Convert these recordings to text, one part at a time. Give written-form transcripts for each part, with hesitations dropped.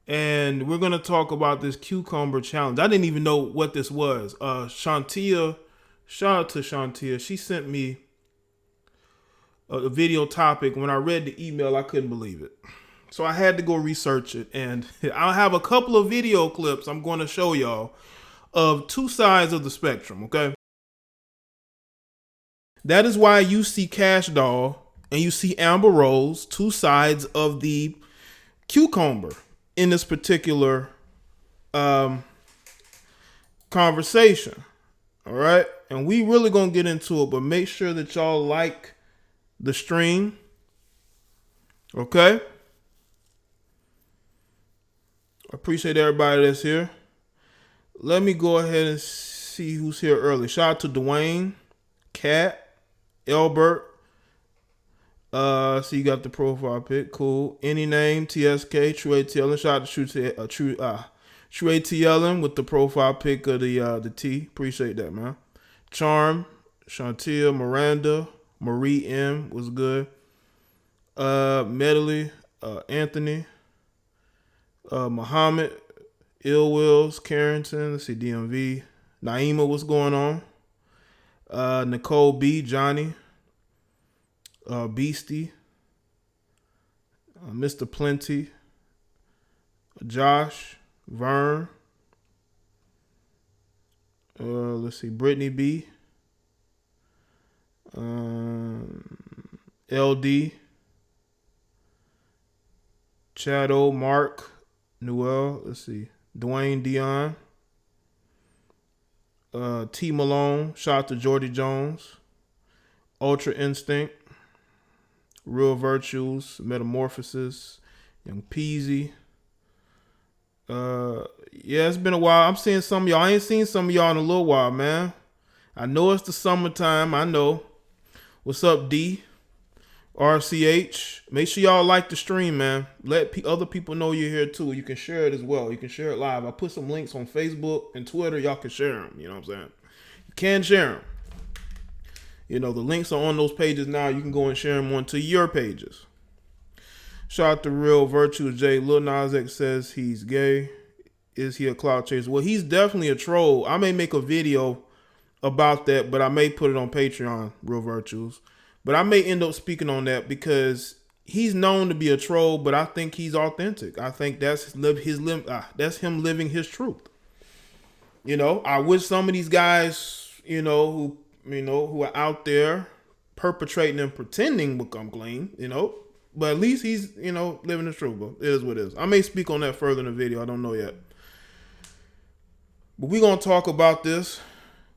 and we're gonna talk about this cucumber challenge. I didn't even know what this was. Shantia, shout out to Shantia. She sent me a video topic. When I read the email, I couldn't believe it. So I had to go research it, and I'll have a couple of video clips I'm going to show y'all of two sides of the spectrum, okay? That is why you see Cash Doll and you see Amber Rose, two sides of the cucumber in this particular conversation, all right? And we really going to get into it, but make sure that y'all like the stream, okay? I appreciate everybody that's here. Let me go ahead and see who's here early. Shout out to Dwayne, Kat, Elbert. So you got the profile pic. Cool. Any name, TSK, True ATLN. Shout out to True ATLN with the profile pic of the T. Appreciate that, man. Charm, Shantia, Miranda, Marie M was good. Medley, Anthony. Muhammad, Ill Wills, Carrington, let's see, DMV, Naima, what's going on? Nicole B, Johnny, Beastie, Mr. Plenty, Josh, Vern, let's see, Brittany B, LD, Chado, Mark, Newell, let's see, Dwayne Dion, T Malone, shout out to Jordy Jones, Ultra Instinct, Real Virtues, Metamorphosis, Young Peasy. Yeah, it's been a while. I'm seeing some of y'all. I ain't seen some of y'all in a little while, man. I know it's the summertime. I know. What's up, D? RCH, make sure y'all like the stream, man. Let other people know you're here too. You can share it as well. You can share it live. I put some links on Facebook and Twitter. Y'all can share them. You know what I'm saying? You can share them. You know, the links are on those pages now. You can go and share them onto your pages. Shout out to Real Virtue Jay. Lil Nas X says he's gay. Is he a cloud chaser? Well, he's definitely a troll. I may make a video about that, but I may put it on Patreon, Real Virtues. But I may end up speaking on that because he's known to be a troll, but I think he's authentic. I think that's him living his truth. You know, I wish some of these guys, who are out there perpetrating and pretending become clean, but at least he's, living his truth. But it is what it is. I may speak on that further in the video. I don't know yet. But we're going to talk about this.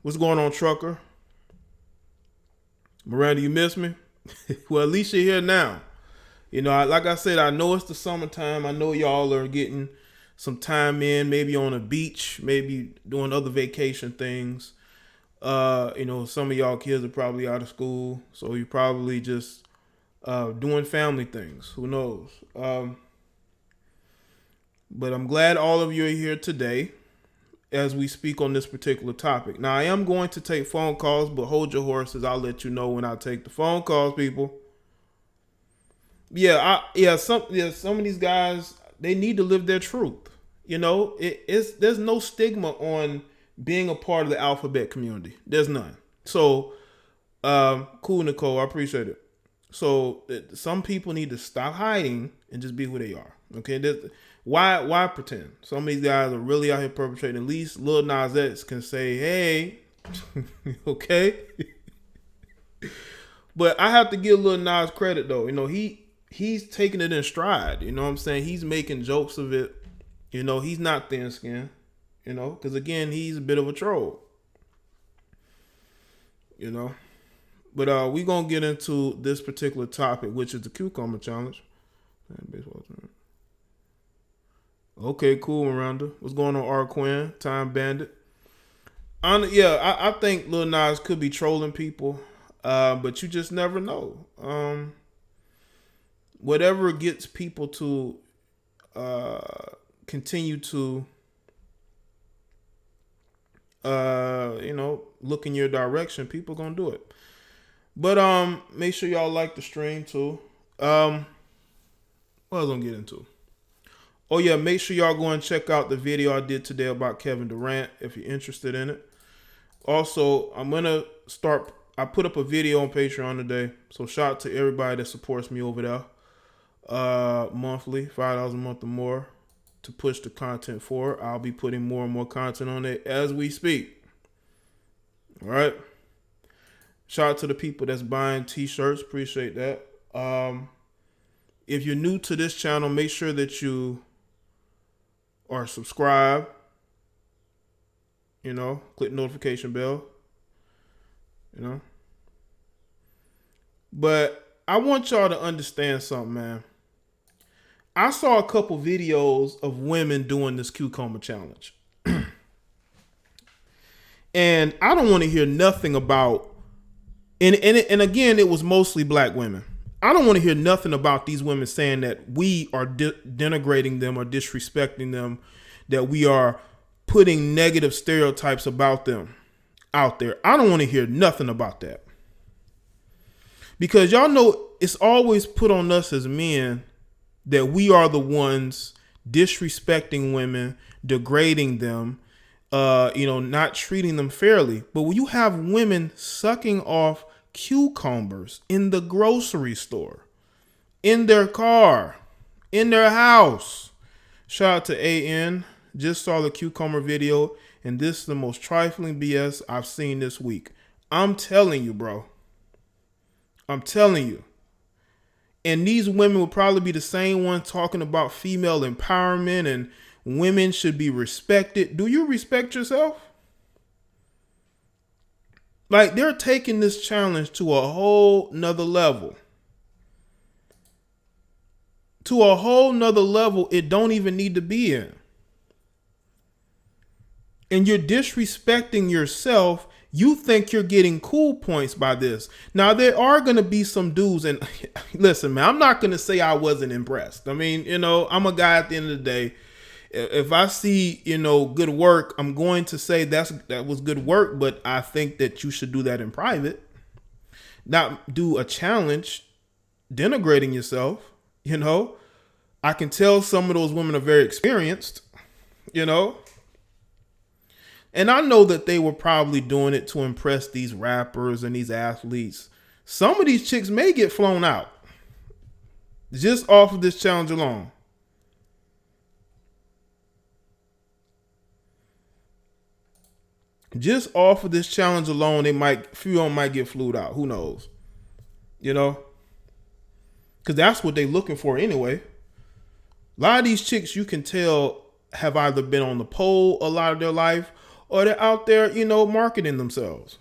What's going on, Trucker? Miranda, you miss me? Well, at least you're here now. Like I said, I know it's the summertime. I know y'all are getting some time in, maybe on a beach, maybe doing other vacation things. Some of y'all kids are probably out of school, so you're probably just doing family things. Who knows? But I'm glad all of you are here today as we speak on this particular topic. Now, I am going to take phone calls, but hold your horses. I'll let you know when I take the phone calls, people. Some of these guys, they need to live their truth. There's no stigma on being a part of the alphabet community. There's none. So, cool, Nicole. I appreciate it. So, some people need to stop hiding and just be who they are. Okay? Why pretend? Some of these guys are really out here perpetrating. At least Lil Nas X can say, hey, okay? But I have to give Lil Nas credit, though. He's taking it in stride. You know what I'm saying? He's making jokes of it. He's not thin-skinned. Because, again, he's a bit of a troll. But we're going to get into this particular topic, which is the cucumber challenge. Okay, cool, Miranda. What's going on, R. Quinn? Time Bandit. I think Lil Nas could be trolling people, but you just never know. Whatever gets people to continue to, look in your direction, people gonna do it. But make sure y'all like the stream too. What else I'm gonna get into? Oh yeah, make sure y'all go and check out the video I did today about Kevin Durant if you're interested in it. Also, I put up a video on Patreon today. So shout out to everybody that supports me over there. Monthly, $5 a month or more to push the content forward. I'll be putting more and more content on it as we speak. All right. Shout out to the people that's buying t-shirts. Appreciate that. If you're new to this channel, make sure that you are subscribed. You know, click notification bell. You know. But I want y'all to understand something, man. I saw a couple videos of women doing this cucumber challenge. And I don't want to hear nothing about, and again, it was mostly black women. I don't want to hear nothing about these women saying that we are denigrating them or disrespecting them, that we are putting negative stereotypes about them out there. I don't want to hear nothing about that. Because y'all know it's always put on us as men that we are the ones disrespecting women, degrading them, not treating them fairly. But when you have women sucking off cucumbers in the grocery store, in their car, in their house. Shout out to AN. Just saw the cucumber video, and this is the most trifling BS I've seen this week. I'm telling you, bro. I'm telling you. And these women will probably be the same ones talking about female empowerment and women should be respected. Do you respect yourself? Like, they're taking this challenge to a whole nother level. To a whole nother level it don't even need to be in. And you're disrespecting yourself. You think you're getting cool points by this. Now, there are going to be some dudes, and listen, man, I'm not going to say I wasn't impressed. I mean, I'm a guy at the end of the day. If I see, good work, I'm going to say that was good work, but I think that you should do that in private. Not do a challenge denigrating yourself, I can tell some of those women are very experienced, And I know that they were probably doing it to impress these rappers and these athletes. Some of these chicks may get flown out just off of this challenge alone. Just off of this challenge alone, few of them might get flued out. Who knows? Because that's what they're looking for anyway. A lot of these chicks, you can tell, have either been on the pole a lot of their life, or they're out there, marketing themselves.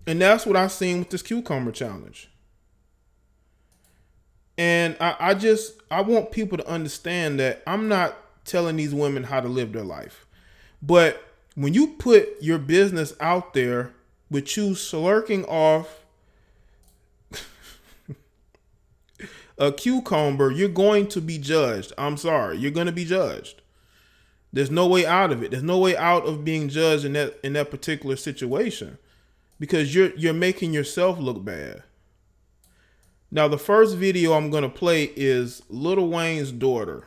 And that's what I've seen with this cucumber challenge. And I want people to understand that I'm not telling these women how to live their life. But when you put your business out there with you slurking off a cucumber, you're going to be judged. I'm sorry. You're going to be judged. There's no way out of it. There's no way out of being judged in that particular situation, because you're making yourself look bad. Now, the first video I'm going to play is Lil Wayne's daughter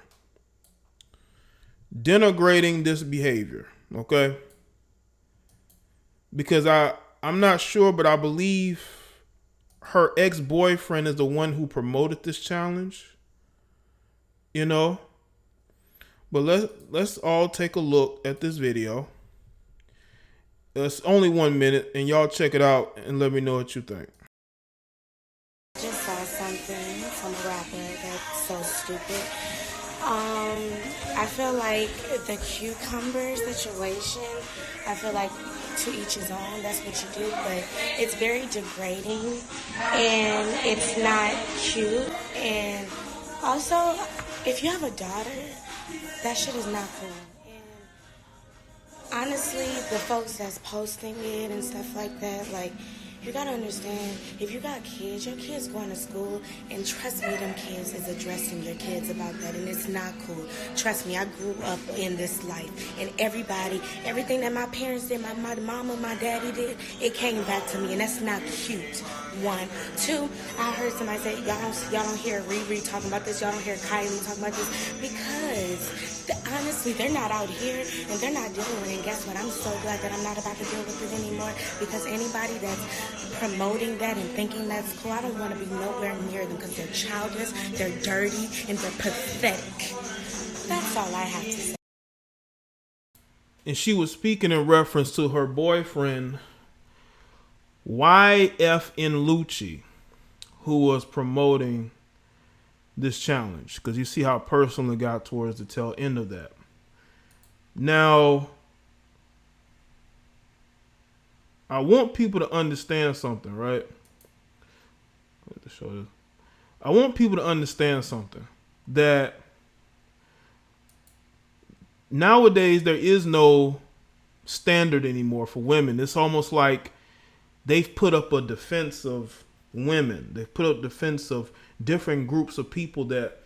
denigrating this behavior, okay? Because I'm not sure, but I believe her ex-boyfriend is the one who promoted this challenge, But let's all take a look at this video. It's only 1 minute, and y'all check it out and let me know what you think. Just saw something from a rapper that's so stupid. I feel like the cucumber situation, I feel like to each his own, that's what you do, but it's very degrading and it's not cute. And also, if you have a daughter, that shit is not cool. And honestly, the folks that's posting it and stuff like that, like, You gotta understand, if you got kids, your kids going to school, and trust me, them kids is addressing your kids about that, and it's not cool. Trust me, I grew up in this life, and everything that my parents did, my mama, my daddy did, it came back to me, and that's not cute. One. Two, I heard somebody say, y'all don't hear Riri talking about this, y'all don't hear Kylie talking about this, because honestly, they're not out here, and they're not dealing with it, and guess what? I'm so glad that I'm not about to deal with it anymore, because anybody that's promoting that and thinking that's cool, I don't want to be nowhere near them, because they're childish, they're dirty, and they're pathetic. That's all I have to say. And she was speaking in reference to her boyfriend, YFN Lucci, who was promoting this challenge, because you see how personal it got towards the tail end of that. Now, I want people to understand something, right? To show this. I want people to understand something, that nowadays there is no standard anymore for women. It's almost like they've put up a defense of women. They've put up defense of different groups of people that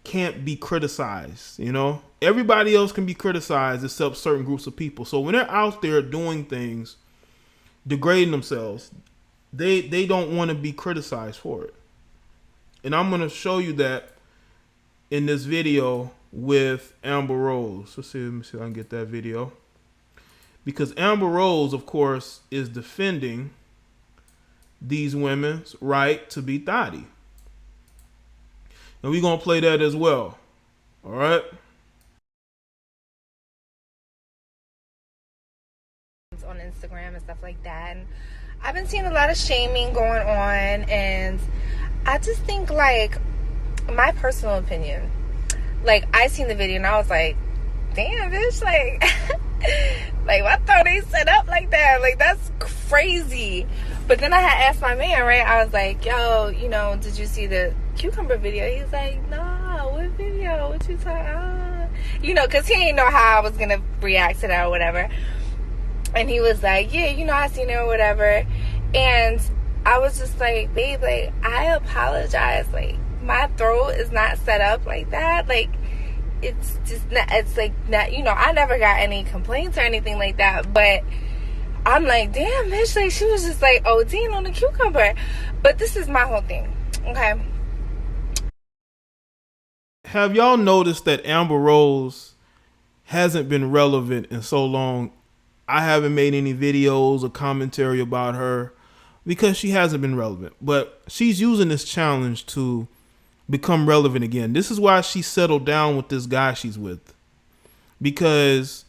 can't be criticized. You know, everybody else can be criticized except certain groups of people. So when they're out there doing things, degrading themselves, they don't want to be criticized for it. And I'm going to show you that in this video with Amber Rose. Let me see if I can get that video. Because Amber Rose, of course, is defending these women's right to be thotty. And we're going to play that as well. All right? On Instagram and stuff like that. And I've been seeing a lot of shaming going on. And I just think, like, my personal opinion, like, I seen the video and I was like, damn, bitch, like, like, my throat ain't set up like that. Like, that's crazy. But then I had asked my man, right? I was like, yo, you know, did you see the cucumber video? He's like, nah, what video? What you talking? You know, because he didn't know how I was going to react to that or whatever. And he was like, yeah, you know, I seen it or whatever. And I was just like, babe, like, I apologize. Like, my throat is not set up like that. Like, it's just not, it's like, not, you know, I never got any complaints or anything like that. But I'm like, damn, bitch, like, she was just like ODing on the cucumber. But this is my whole thing, okay? Have y'all noticed that Amber Rose hasn't been relevant in so long? I haven't made any videos or commentary about her because she hasn't been relevant. But she's using this challenge to become relevant again. This is why she settled down with this guy she's with. Because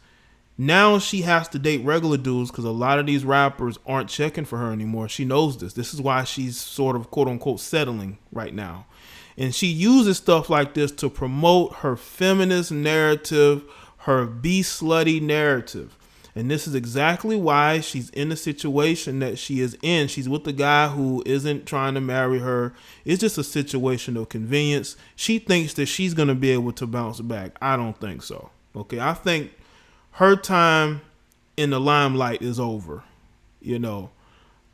now she has to date regular dudes because a lot of these rappers aren't checking for her anymore. She knows this. This is why she's sort of quote unquote settling right now. And she uses stuff like this to promote her feminist narrative, her be slutty narrative. And this is exactly why she's in the situation that she is in. She's with the guy who isn't trying to marry her. It's just a situation of convenience. She thinks that she's going to be able to bounce back. I don't think so. Okay, I think her time in the limelight is over. You know,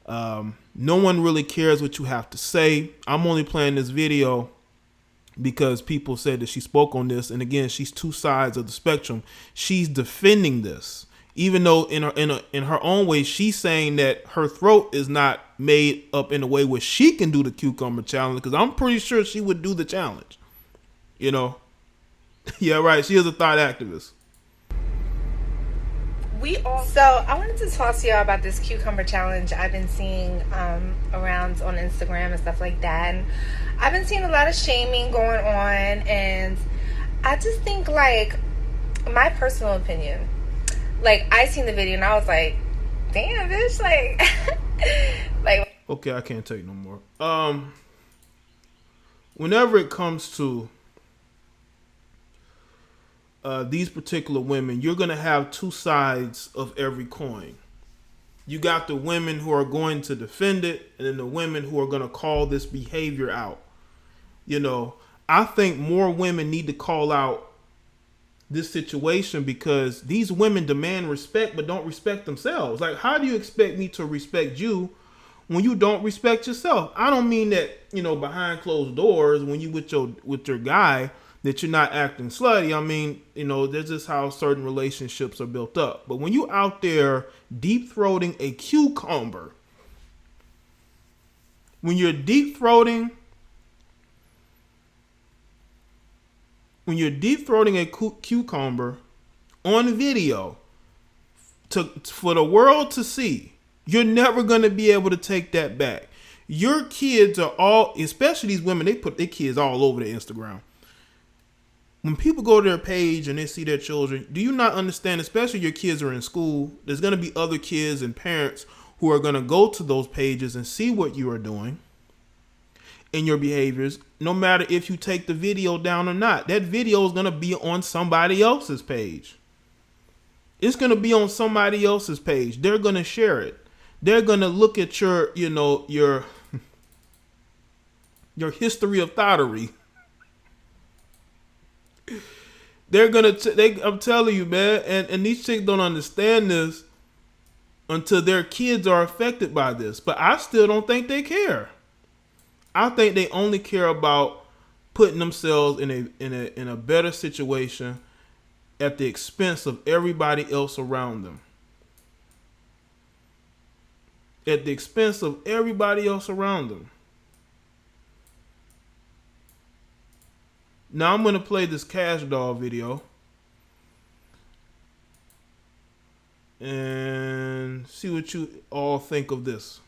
no one really cares what you have to say. I'm only playing this video because people said that she spoke on this. And again, she's two sides of the spectrum. She's defending this. Even though in her own way, she's saying that her throat is not made up in a way where she can do the cucumber challenge, because I'm pretty sure she would do the challenge. You know? Yeah, right. She is a thought activist. So I wanted to talk to y'all about this cucumber challenge I've been seeing around on Instagram and stuff like that. And I've been seeing a lot of shaming going on. And I just think, like, my personal opinion, like, I seen the video and I was like, damn, bitch, like, like. Okay, I can't take no more. Whenever it comes to these particular women, you're going to have two sides of every coin. You got the women who are going to defend it, and then the women who are going to call this behavior out. You know, I think more women need to call out this situation, because these women demand respect but don't respect themselves. Like, how do you expect me to respect you when you don't respect yourself. I don't mean that, you know, behind closed doors when you with your guy that you're not acting slutty. I mean, you know, that's just how certain relationships are built up. But when you out there deep throating a cucumber, when you're deep throating a cucumber on video for the world to see, you're never going to be able to take that back. Your kids are all, especially these women, they put their kids all over their Instagram. When people go to their page and they see their children, do you not understand, especially your kids are in school, there's going to be other kids and parents who are going to go to those pages and see what you are doing and your behaviors, no matter if you take the video down or not. That video is going to be on somebody else's page. It's going to be on somebody else's page. They're going to share it. They're going to look at your, you know, your history of thottery. They're going to, I'm telling you, man, and these chicks don't understand this until their kids are affected by this. But I still don't think they care. I think they only care about putting themselves in a better situation at the expense of everybody else around them. At the expense of everybody else around them. Now I'm going to play this Cash Doll video and see what you all think of this.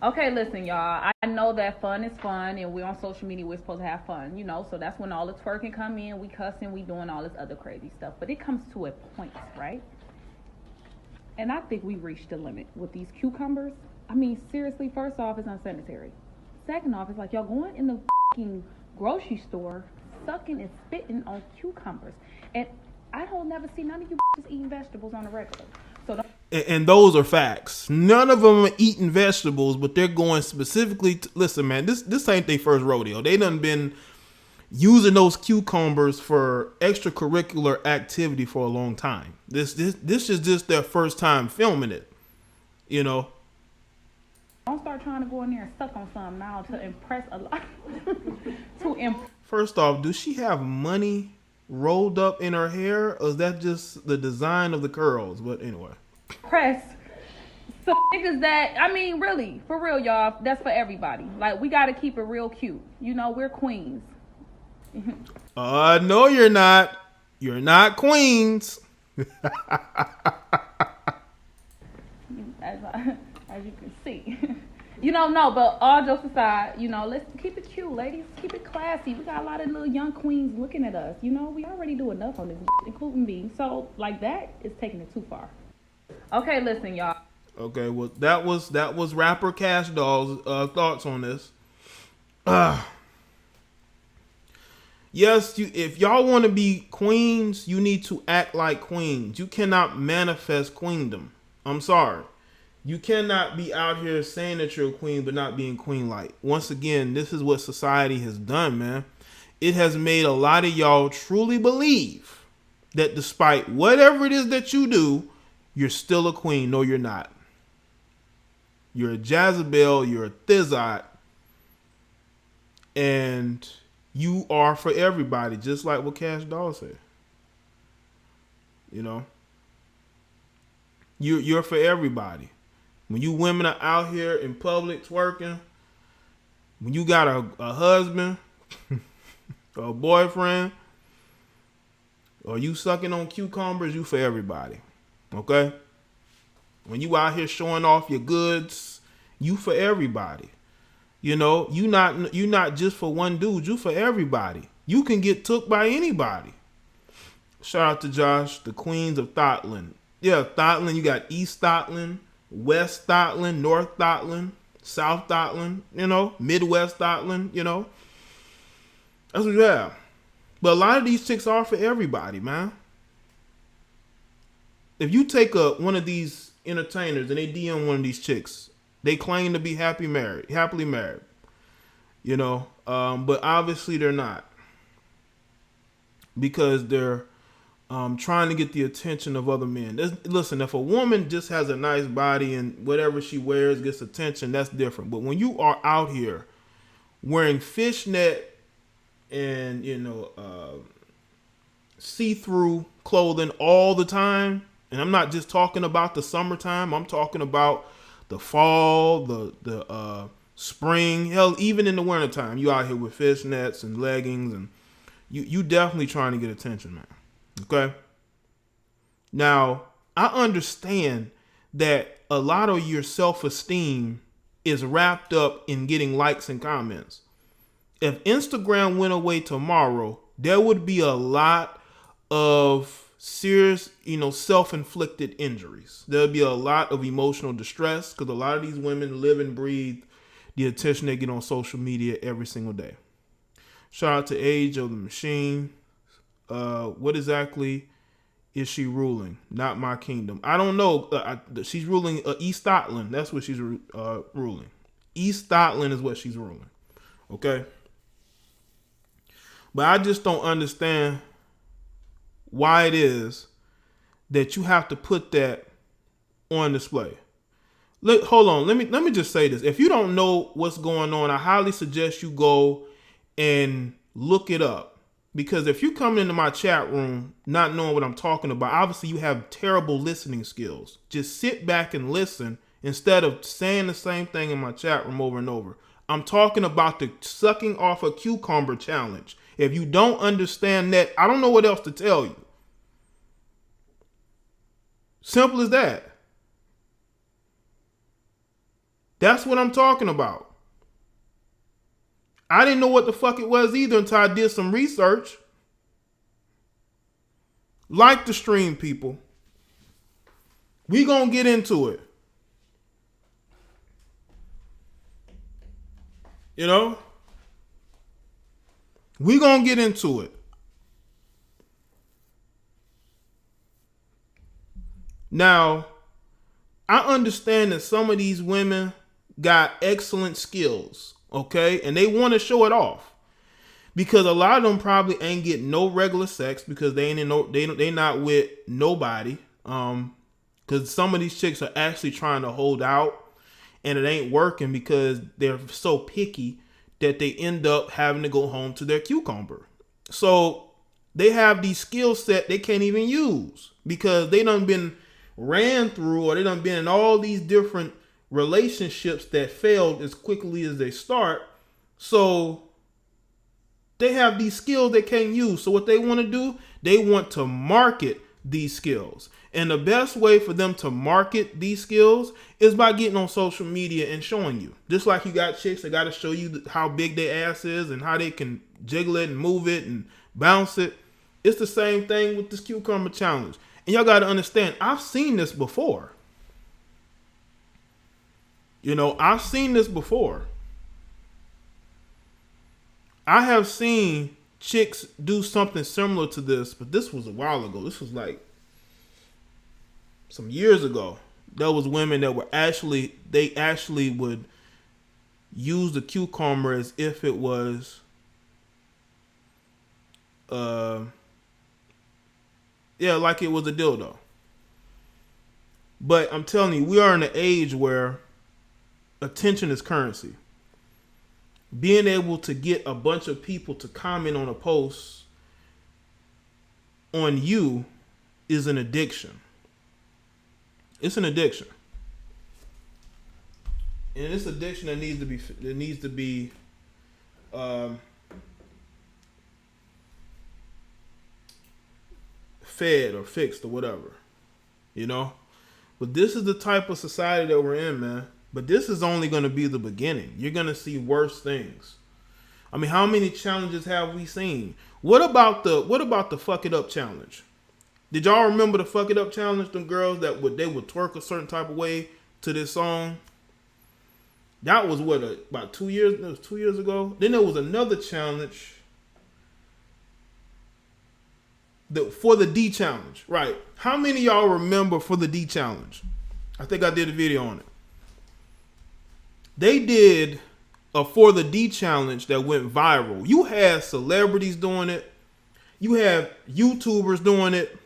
Okay, listen, y'all. I know that fun is fun, and we're on social media. We're supposed to have fun, you know. So that's when all the twerking come in. We cussing, we doing all this other crazy stuff. But it comes to a point, right? And I think we reached the limit with these cucumbers. I mean, seriously, first off, it's unsanitary. Second off, it's like y'all going in the fucking grocery store, sucking and spitting on cucumbers. And I don't never see none of you eating vegetables on the regular. So and those are facts. None of them are eating vegetables, but they're going specifically to, listen, man, this ain't their first rodeo. They done been using those cucumbers for extracurricular activity for a long time. This is just their first time filming it, you know. Don't start trying to go in there and suck on something now to impress a lot. First off, does she have money rolled up in her hair, or is that just the design of the curls? But anyway. Press some niggas that, I mean, really, for real, y'all, that's for everybody. Like, we got to keep it real cute. You know, we're queens. No, you're not. You're not queens. As you can see. You know, no, but all jokes aside, you know, let's keep it cute, ladies. Keep it classy. We got a lot of little young queens looking at us. You know, we already do enough on this, including me. So, like, that is taking it too far. Okay, listen, y'all. Okay, well, that was rapper Cash Doll's thoughts on this. Yes, if y'all want to be queens, you need to act like queens. You cannot manifest queendom. I'm sorry. You cannot be out here saying that you're a queen but not being queen-like. Once again, this is what society has done, man. It has made a lot of y'all truly believe that despite whatever it is that you do, you're still a queen. No, you're not. You're a Jezebel, you're a Thizzot, and you are for everybody, just like what Cash Doll said. You know? You're for everybody. When you women are out here in public twerking, when you got a husband, or a boyfriend, or you sucking on cucumbers, you for everybody. Okay? When you out here showing off your goods, you for everybody. You know, you not just for one dude, you for everybody. You can get took by anybody. Shout out to Josh, the queens of Thotland. Yeah, Thotland, you got East Thotland, West Thotland, North Thotland, South Thotland, you know, Midwest Thotland, you know. That's what you have. But a lot of these chicks are for everybody, man. If you take one of these entertainers and they DM one of these chicks, they claim to be happily married, you know, but obviously they're not, because they're trying to get the attention of other men. Listen, if a woman just has a nice body and whatever she wears gets attention, that's different. But when you are out here wearing fishnet and, see-through clothing all the time, and I'm not just talking about the summertime, I'm talking about the fall, the spring, hell, even in the wintertime, you out here with fishnets and leggings, and you definitely trying to get attention, man. Okay? Now, I understand that a lot of your self-esteem is wrapped up in getting likes and comments. If Instagram went away tomorrow, there would be a lot of serious, self-inflicted injuries. There'll be a lot of emotional distress because a lot of these women live and breathe the attention they get on social media every single day. Shout out to Age of the Machine. What exactly is she ruling? Not my kingdom. I don't know. She's ruling East Scotland. That's what she's ruling. East Scotland is what she's ruling. Okay? But I just don't understand why it is that you have to put that on display. Hold on. Let me just say this. If you don't know what's going on, I highly suggest you go and look it up. Because if you come into my chat room not knowing what I'm talking about, obviously you have terrible listening skills. Just sit back and listen instead of saying the same thing in my chat room over and over. I'm talking about the sucking off a cucumber challenge. If you don't understand that, I don't know what else to tell you. Simple as that. That's what I'm talking about. I didn't know what the fuck it was either until I did some research. Like the stream, people. We gonna get into it. We gonna get into it. Now, I understand that some of these women got excellent skills, okay? And they want to show it off. Because a lot of them probably ain't getting no regular sex because they not with nobody. Because some of these chicks are actually trying to hold out and it ain't working because they're so picky that they end up having to go home to their cucumber. So they have these skill set they can't even use because they done been ran through or they done been in all these different relationships that failed as quickly as they start. So they have these skills they can't use. So what they want to do, they want to market these skills. And the best way for them to market these skills is by getting on social media and showing you. Just like you got chicks that got to show you how big their ass is and how they can jiggle it and move it and bounce it. It's the same thing with this cucumber challenge. And y'all got to understand, I've seen this before. I've seen this before. I have seen chicks do something similar to this, but this was a while ago. This was like some years ago. There was women that were actually would use the cucumber as if it was like it was a dildo. But I'm telling you, we are in an age where attention is currency. Being able to get a bunch of people to comment on a post on you is an addiction. It's an addiction. And it's addiction that needs to be fed or fixed or whatever. But this is the type of society that we're in, man. But this is only going to be the beginning. You're going to see worse things. I mean, how many challenges have we seen? What about the fuck it up challenge? Did y'all remember the fuck it up challenge? Them girls they would twerk a certain type of way to this song. That was about 2 years. That was 2 years ago. Then there was another challenge. For the D challenge, right? How many of y'all remember for the D challenge? I think I did a video on it. They did a For the D challenge that went viral. You had celebrities doing it. You have YouTubers doing it.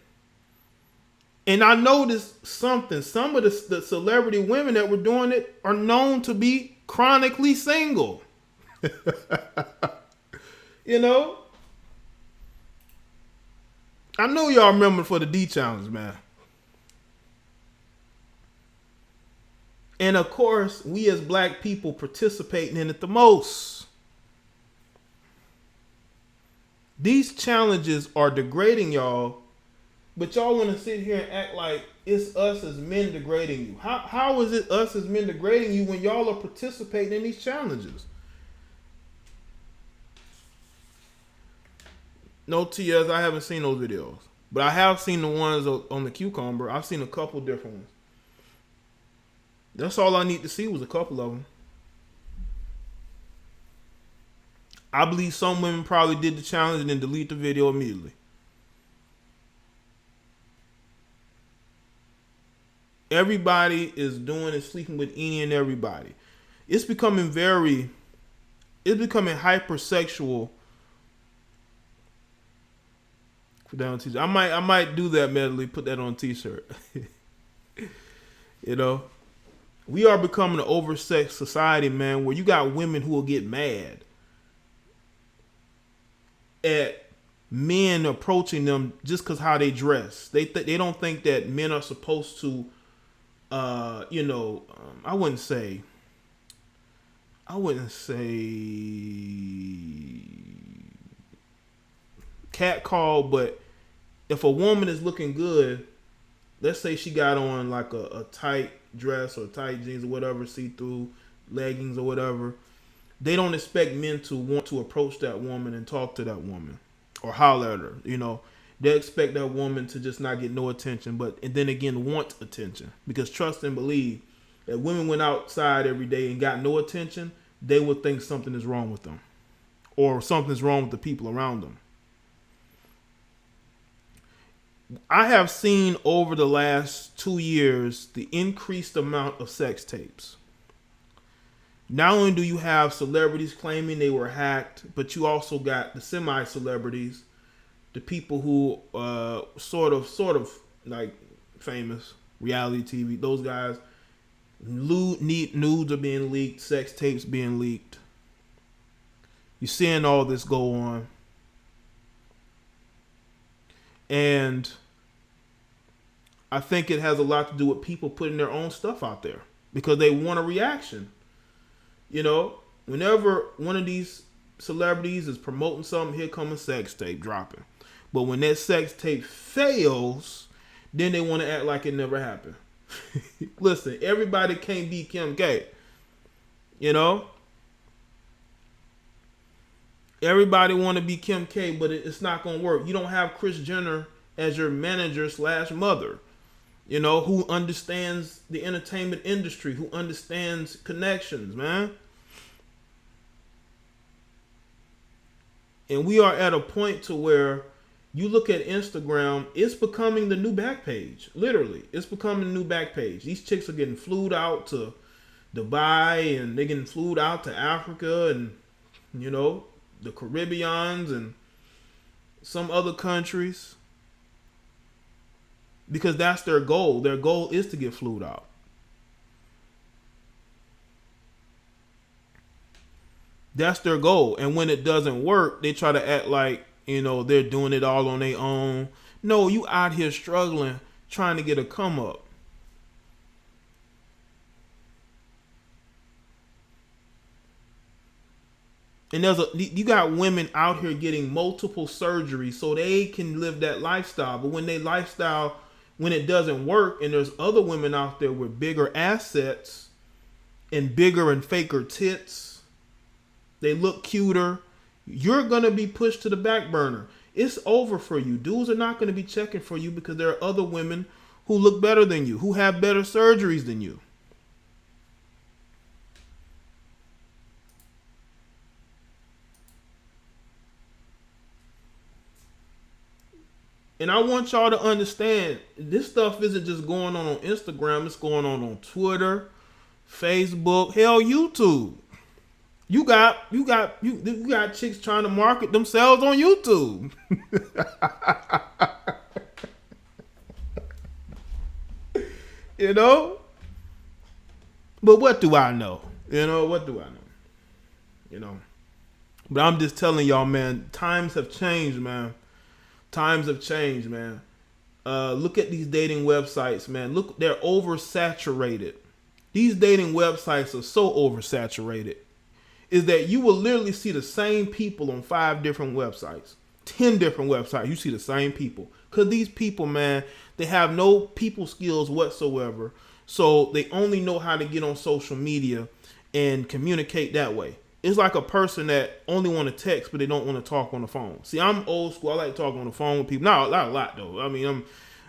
And I noticed something. Some of the celebrity women that were doing it are known to be chronically single. You know? I know y'all remember for the D challenge, man. And of course, we as black people participating in it the most. These challenges are degrading y'all, but y'all want to sit here and act like it's us as men degrading you. How is it us as men degrading you when y'all are participating in these challenges? No TS, I haven't seen those videos. But I have seen the ones on the cucumber. I've seen a couple different ones. That's all I need to see was a couple of them. I believe some women probably did the challenge and then delete the video immediately. Everybody is doing and sleeping with any and everybody. It's becoming hypersexual. Put that on t-shirt. I might do that medley, put that on t-shirt. You know? We are becoming an oversexed society, man, where you got women who will get mad at men approaching them just because how they dress. They don't think that men are supposed to, I wouldn't say catcall, but if a woman is looking good, let's say she got on like a tight dress or tight jeans or whatever, see-through leggings or whatever, they don't expect men to want to approach that woman and talk to that woman or holler at her. You know, they expect that woman to just not get no attention, and then again want attention, because trust and believe that women went outside every day and got no attention, they would think something is wrong with them or something's wrong with the people around them. I have seen over the last 2 years the increased amount of sex tapes. Not only do you have celebrities claiming they were hacked, but you also got the semi-celebrities, the people who sort of like famous reality TV. Those guys, nudes are being leaked, sex tapes being leaked. You're seeing all this go on. And I think it has a lot to do with people putting their own stuff out there because they want a reaction. You know, whenever one of these celebrities is promoting something, here comes a sex tape dropping. But when that sex tape fails, then they want to act like it never happened. Listen, everybody can't be Kim K. You know? Everybody want to be Kim K, but it's not going to work. You don't have Kris Jenner as your manager / mother, you know, who understands the entertainment industry, who understands connections, man. And we are at a point to where you look at Instagram, it's becoming the new back page. Literally, it's becoming the new back page. These chicks are getting flued out to Dubai, and they're getting flued out to Africa and, you know, the Caribbeans and some other countries, because that's their goal. Their goal is to get flued out. That's their goal. And when it doesn't work, they try to act like, you know, they're doing it all on their own. No, you out here struggling, trying to get a come up. And you got women out here getting multiple surgeries so they can live that lifestyle. But when it doesn't work, and there's other women out there with bigger assets and bigger and faker tits, they look cuter, you're going to be pushed to the back burner. It's over for you. Dudes are not going to be checking for you because there are other women who look better than you, who have better surgeries than you. And I want y'all to understand, this stuff isn't just going on Instagram. It's going on Twitter, Facebook, hell, YouTube. You got chicks trying to market themselves on YouTube. You know? But what do I know? You know, what do I know? You know? But I'm just telling y'all, man, times have changed, man. Times have changed, man. Look at these dating websites, man. Look, they're oversaturated. These dating websites are so oversaturated. Is that you will literally see the same people on 5 different websites, 10 different websites. You see the same people. Because these people, man, they have no people skills whatsoever. So they only know how to get on social media and communicate that way. It's like a person that only want to text, but they don't want to talk on the phone. See, I'm old school. I like talking on the phone with people. Not a lot though. I mean,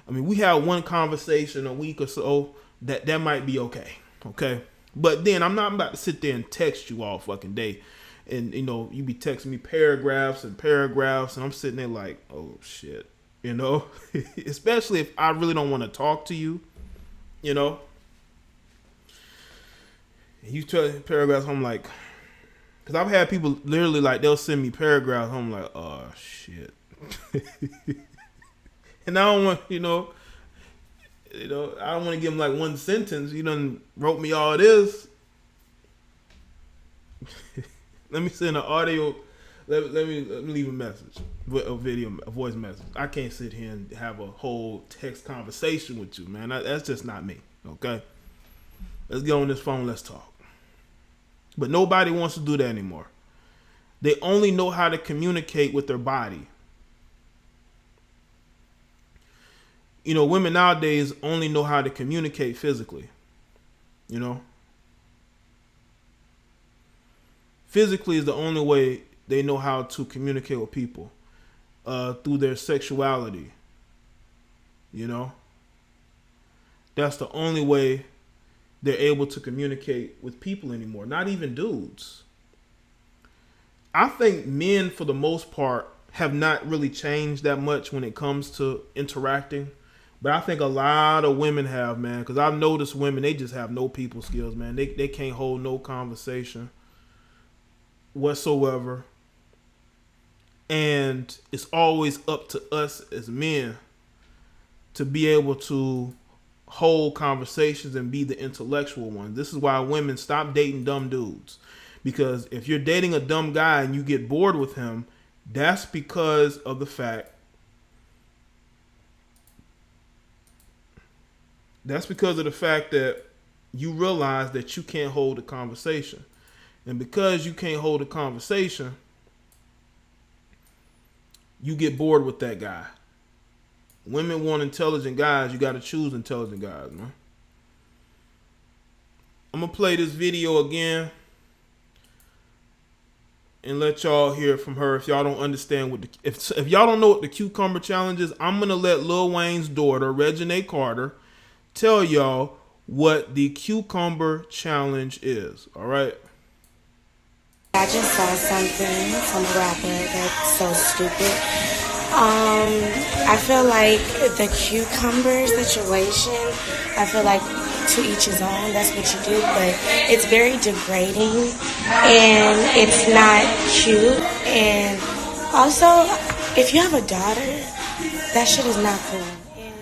we have one conversation a week or so. That might be okay. Okay. But then I'm not about to sit there and text you all fucking day. And, you know, you be texting me paragraphs, and I'm sitting there like, oh, shit. You know? Especially if I really don't want to talk to you. You know? And you tell paragraphs, I'm like... Because I've had people literally, like, they'll send me paragraphs. I'm like, oh, shit. And I don't want, I don't want to give them like one sentence. You done wrote me all this. Let me send an audio. Let me leave a message, a video, a voice message. I can't sit here and have a whole text conversation with you, man. That's just not me. Okay, let's get on this phone. Let's talk. But nobody wants to do that anymore. They only know how to communicate with their body. You know, women nowadays only know how to communicate physically. You know? Physically is the only way they know how to communicate with people. Through their sexuality. You know? That's the only way they're able to communicate with people anymore. Not even dudes. I think men, for the most part, have not really changed that much when it comes to interacting. But I think a lot of women have, man. Because I've noticed women, they just have no people skills, man. They can't hold no conversation whatsoever. And it's always up to us as men to be able to hold conversations and be the intellectual one. This is why women stop dating dumb dudes. Because if you're dating a dumb guy and you get bored with him, that's because of the fact that you realize that you can't hold a conversation. And because you can't hold a conversation, you get bored with that guy. Women want intelligent guys. You got to choose intelligent guys, man. I'm going to play this video again and let y'all hear from her. If y'all don't understand if y'all don't know what the cucumber challenge is, I'm going to let Lil Wayne's daughter, Reginae Carter, tell y'all what the cucumber challenge is. All right. I just saw something from a rapper that's so stupid. I feel like the cucumber situation, I feel like to each his own, that's what you do, but it's very degrading and it's not cute. And also, if you have a daughter, that shit is not cool. And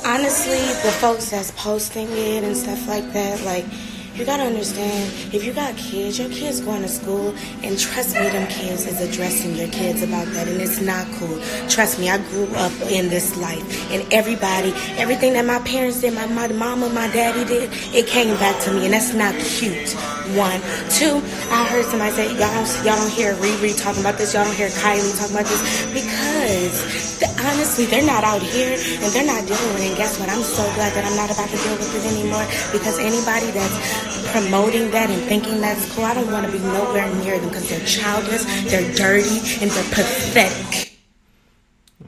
honestly, the folks that's posting it and stuff like that, like, you gotta understand, if you got kids, your kids going to school, and trust me, them kids is addressing your kids about that, and it's not cool. Trust me, I grew up in this life, and everything that my parents did, my mama, my daddy did, it came back to me, and that's not cute. 1, 2, I heard somebody say, y'all don't hear Riri talking about this, y'all don't hear Kylie talking about this, because honestly, they're not out here, and they're not dealing with it, and guess what, I'm so glad that I'm not about to deal with it anymore, because anybody that's promoting that and thinking that's cool, I don't want to be nowhere near them, because they're childish, they're dirty, and they're pathetic.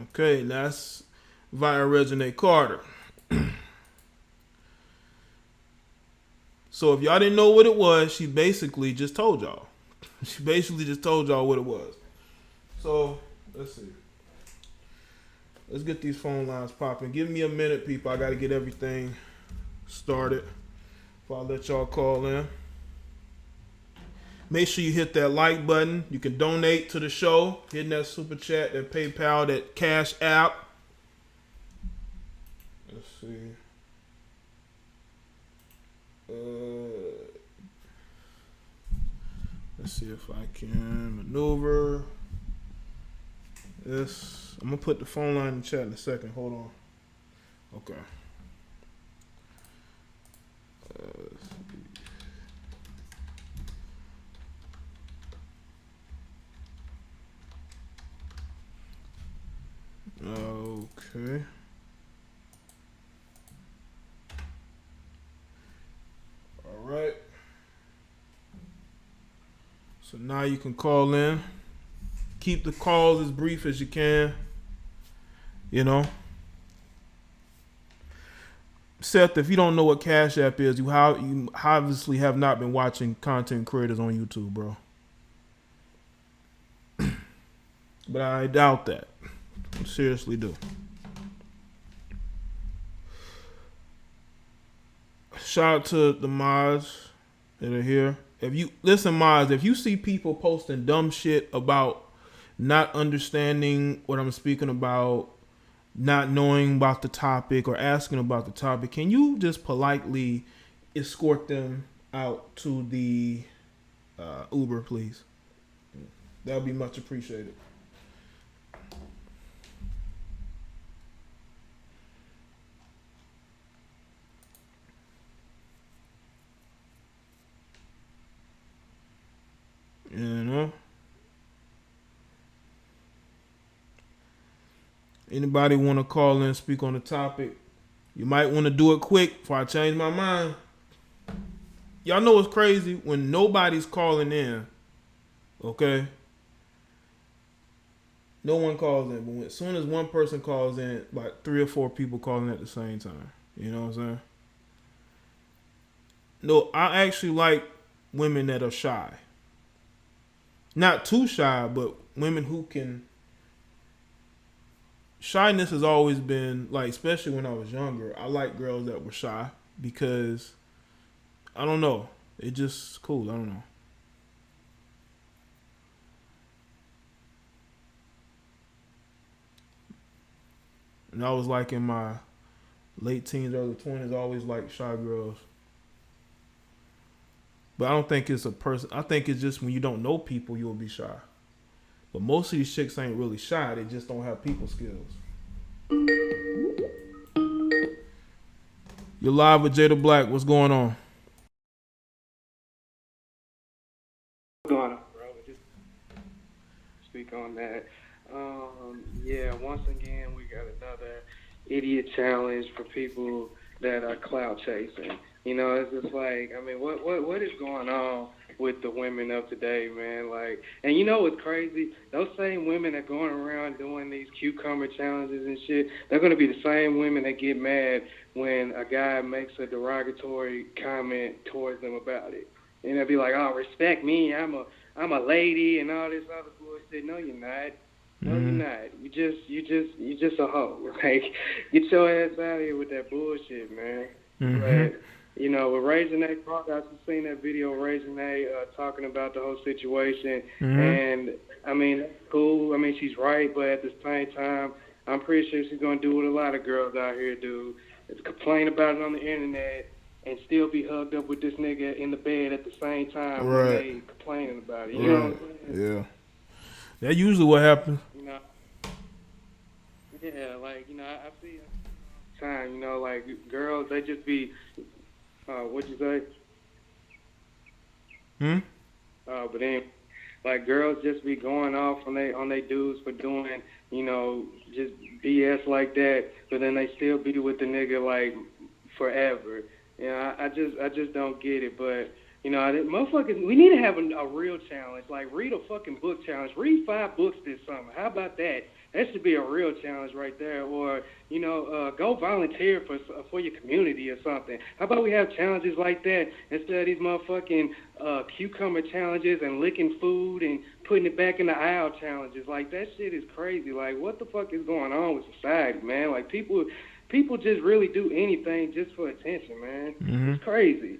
Okay, that's via Reginae Carter. So if y'all didn't know what it was, she basically just told y'all. She basically just told y'all what it was. So, let's see. Let's get these phone lines popping. Give me a minute, people. I got to get everything started before I let y'all call in. Make sure you hit that like button. You can donate to the show. Hitting that super chat, that PayPal, that Cash App. Let's see. Let's see if I can maneuver this. I'm gonna put the phone line in the chat in a second. Hold on. Okay. Okay. All right. So now you can call in. Keep the calls as brief as you can. You know. Seth, if you don't know what Cash App is, you obviously have not been watching content creators on YouTube, bro. But I doubt that. I seriously do. Shout out to the mods that are here. If you listen, mods, if you see people posting dumb shit about not understanding what I'm speaking about, not knowing about the topic or asking about the topic, can you just politely escort them out to the Uber, please? That would be much appreciated. You know? Anybody want to call in and speak on the topic? You might want to do it quick before I change my mind. Y'all know what's crazy? When nobody's calling in, okay? No one calls in. But as soon as one person calls in, like 3 or 4 people calling at the same time. You know what I'm saying? No, I actually like women that are shy. Not too shy, but women who can... Shyness has always been, like, especially when I was younger, I like girls that were shy because, I don't know, it's just cool, I don't know. And I was like in my late teens, early 20s, I always liked shy girls. But I don't think it's a person, I think it's just when you don't know people, you'll be shy. But most of these chicks ain't really shy. They just don't have people skills. You're live with JDBlack. What's going on? What's going on, bro? Just speak on that. Yeah, once again, we got another idiot challenge for people that are clout chasing. You know, it's just like, I mean, what is going on with the women of today, man? Like, and you know what's crazy? Those same women that going around doing these cucumber challenges and shit, they're going to be the same women that get mad when a guy makes a derogatory comment towards them about it. And they'll be like, oh, respect me, I'm a lady and all this other bullshit. No, you're not. No, you're not. You just a hoe. Like, get your ass out of here with that bullshit, man. But, you know, with Raising A, I just seen that video of Raising A talking about the whole situation. And, I mean, that's cool. I mean, she's right, but at the same time, I'm pretty sure she's going to do what a lot of girls out here do, is complain about it on the internet and still be hugged up with this nigga in the bed at the same time when they complaining about it. You know what I'm saying? Yeah. That's usually what happens. You know? Yeah, like, you know, I see it all the time, you know, like, girls, they just be, what'd you say? But then, like, girls just be going off on they dudes for doing, you know, just BS like that, but then they still be with the nigga, like, forever. You know, I just don't get it, but, you know, motherfuckers, we need to have a real challenge, like, read a fucking book challenge. Read 5 books this summer. How about that? That should be a real challenge right there. Or, you know, go volunteer for your community or something. How about we have challenges like that instead of these motherfucking cucumber challenges and licking food and putting it back in the aisle challenges? Like, that shit is crazy. Like, what the fuck is going on with society, man? Like, people just really do anything just for attention, man. It's crazy.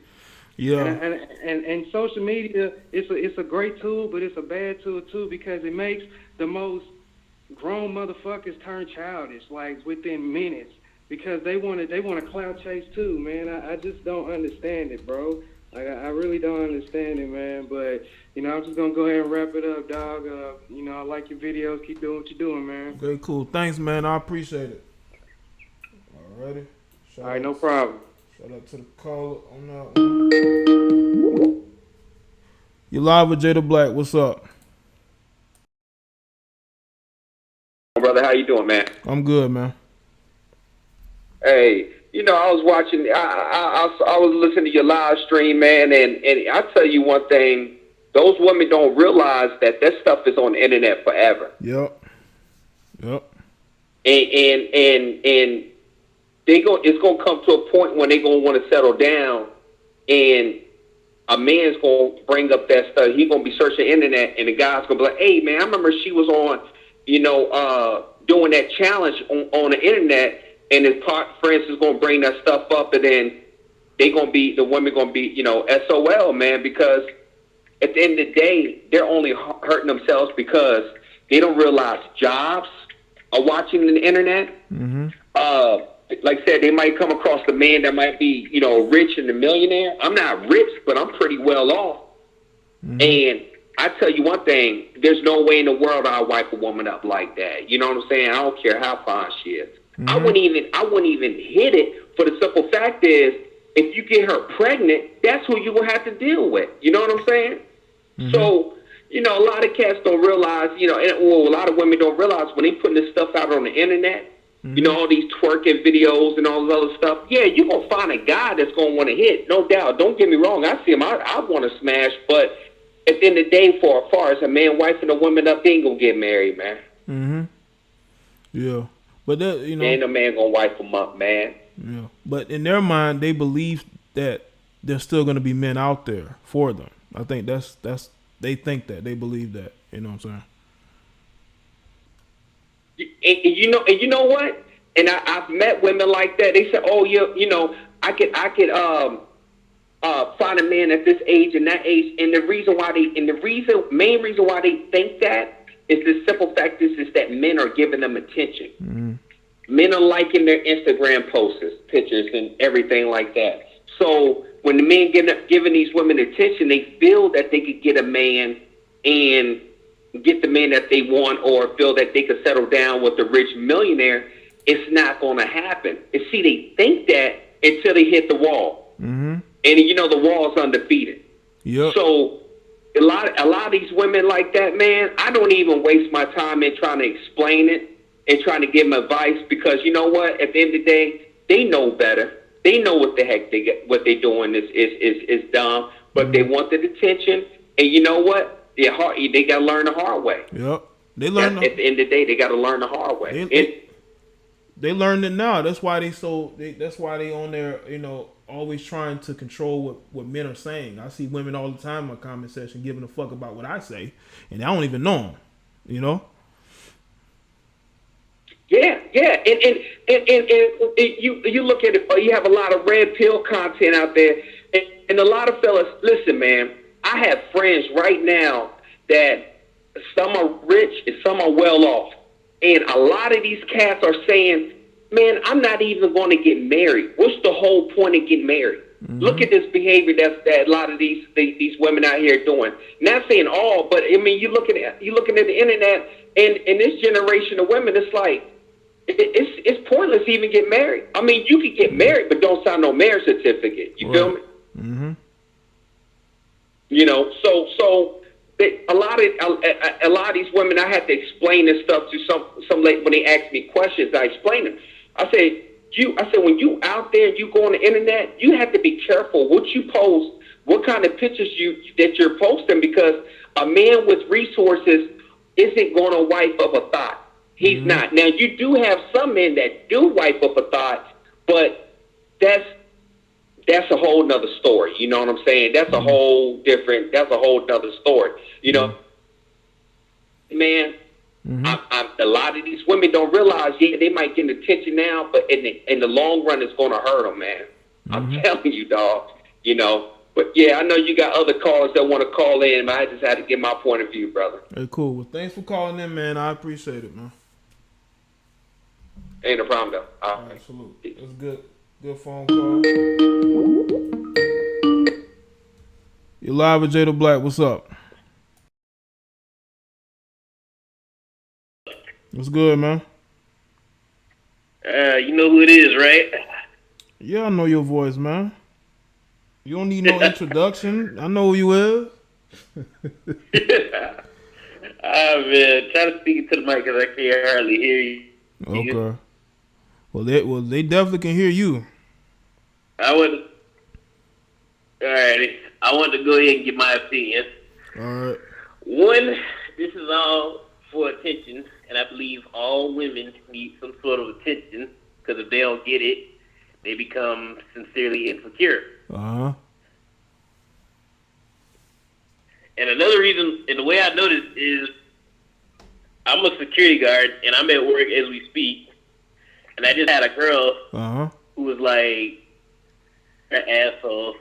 Yeah. And social media, it's a great tool, but it's a bad tool too because it makes the most grown motherfuckers turn childish, like within minutes. because they want to clout chase too, man. I just don't understand it, bro. Like I really don't understand it, man. But I'm just gonna go ahead and wrap it up, dog. I like your videos. Keep doing what you're doing, man. Okay, cool. Thanks, man. I appreciate it. Alrighty. All right, no problem. Shout out to the caller on that one. You live with Jada Black. What's up? Brother, how you doing, man? I'm good, man. Hey, I was watching. I was listening to your live stream, man, and I tell you one thing: those women don't realize that stuff is on the internet forever. Yep. And it's gonna come to a point when they gonna want to settle down, and a man's gonna bring up that stuff. He's gonna be searching the internet, and the guy's gonna be like, "Hey, man, I remember she was on, doing that challenge on the internet." And his friends is gonna bring that stuff up, and then the women gonna be, SOL, man, because at the end of the day, they're only hurting themselves because they don't realize jobs are watching the internet. Mm-hmm. Like I said, they might come across a man that might be, rich and a millionaire. I'm not rich, but I'm pretty well off. Mm-hmm. And I tell you one thing, there's no way in the world I'll wipe a woman up like that. You know what I'm saying? I don't care how fine she is. Mm-hmm. I wouldn't even hit it, for the simple fact is, if you get her pregnant, that's who you will have to deal with. You know what I'm saying? Mm-hmm. So, a lot of cats don't realize, a lot of women don't realize when they putting this stuff out on the internet, mm-hmm. All these twerking videos and all this other stuff. Yeah, you're going to find a guy that's going to want to hit, no doubt. Don't get me wrong. I see him. I want to smash, but at the end of the day, for as far as a man wifing a woman up, they ain't going to get married, man. Mm-hmm. Yeah. But that, ain't a man gonna wipe them up, man. Yeah, but in their mind, they believe that there's still gonna be men out there for them. I think that's they think that, they believe that. You know what I'm saying? And you know what? And I've met women like that. They say, "Oh, yeah, I could find a man at this age and that age." And the main reason why they think that is the simple fact is that men are giving them attention. Mm-hmm. Men are liking their Instagram posts, pictures, and everything like that. So when the men giving these women attention, they feel that they could get a man and get the man that they want, or feel that they could settle down with a rich millionaire. It's not going to happen. And see, they think that until they hit the wall. Mm-hmm. And the wall is undefeated. Yep. So a lot of these women like that, man, I don't even waste my time in trying to explain it and trying to give them advice, because you know what? At the end of the day, they know better. They know what the heck what they're doing is dumb, but they want the attention. And you know what? They got to learn the hard way. Yep. They learn at the end of the day, they got to learn the hard way. They learned it now. That's why that's why they on there, always trying to control what men are saying. I see women all the time in my comment section giving a fuck about what I say, and I don't even know them. Yeah, and you look at it. You have a lot of red pill content out there, and a lot of fellas. Listen, man, I have friends right now that some are rich and some are well off, and a lot of these cats are saying, "Man, I'm not even going to get married. What's the whole point of getting married?" Mm-hmm. Look at this behavior that a lot of these women out here are doing. Not saying all, but I mean, you're looking at the internet, and this generation of women, it's like it's pointless to even get married. I mean, you can get married, but don't sign no marriage certificate. You feel me? Mm-hmm. So a lot of these women, I had to explain this stuff to some lady when they asked me questions. I explained them. I said, when you out there and you go on the internet, you have to be careful what you post, what kind of pictures that you're posting, because a man with resources isn't going to wipe up a thought. He's not. Now, you do have some men that do wipe up a thought, but that's a whole nother story. You know what I'm saying? That's a whole nother story. Man, a lot of these women don't realize, they might get attention now, but in the long run, it's going to hurt them, man. I'm telling you, dog. But yeah, I know you got other callers that want to call in, but I just had to get my point of view, brother. Hey, cool. Well, thanks for calling in, man. I appreciate it, man. Ain't a problem though. All right, salute. That's good. Good phone call. You're live with Jada Black. What's up? What's good, man? You know who it is, right? Yeah, I know your voice, man. You don't need no introduction. I know who you is. Man, try to speak to the mic because I can't hardly hear you. Okay. Well, they definitely can hear you. Alrighty. I want to go ahead and give my opinion. All right. One, this is all for attention, and I believe all women need some sort of attention because if they don't get it, they become sincerely insecure. Uh-huh. And another reason, and the way I noticed is I'm a security guard, and I'm at work as we speak, and I just had a girl who was like an asshole.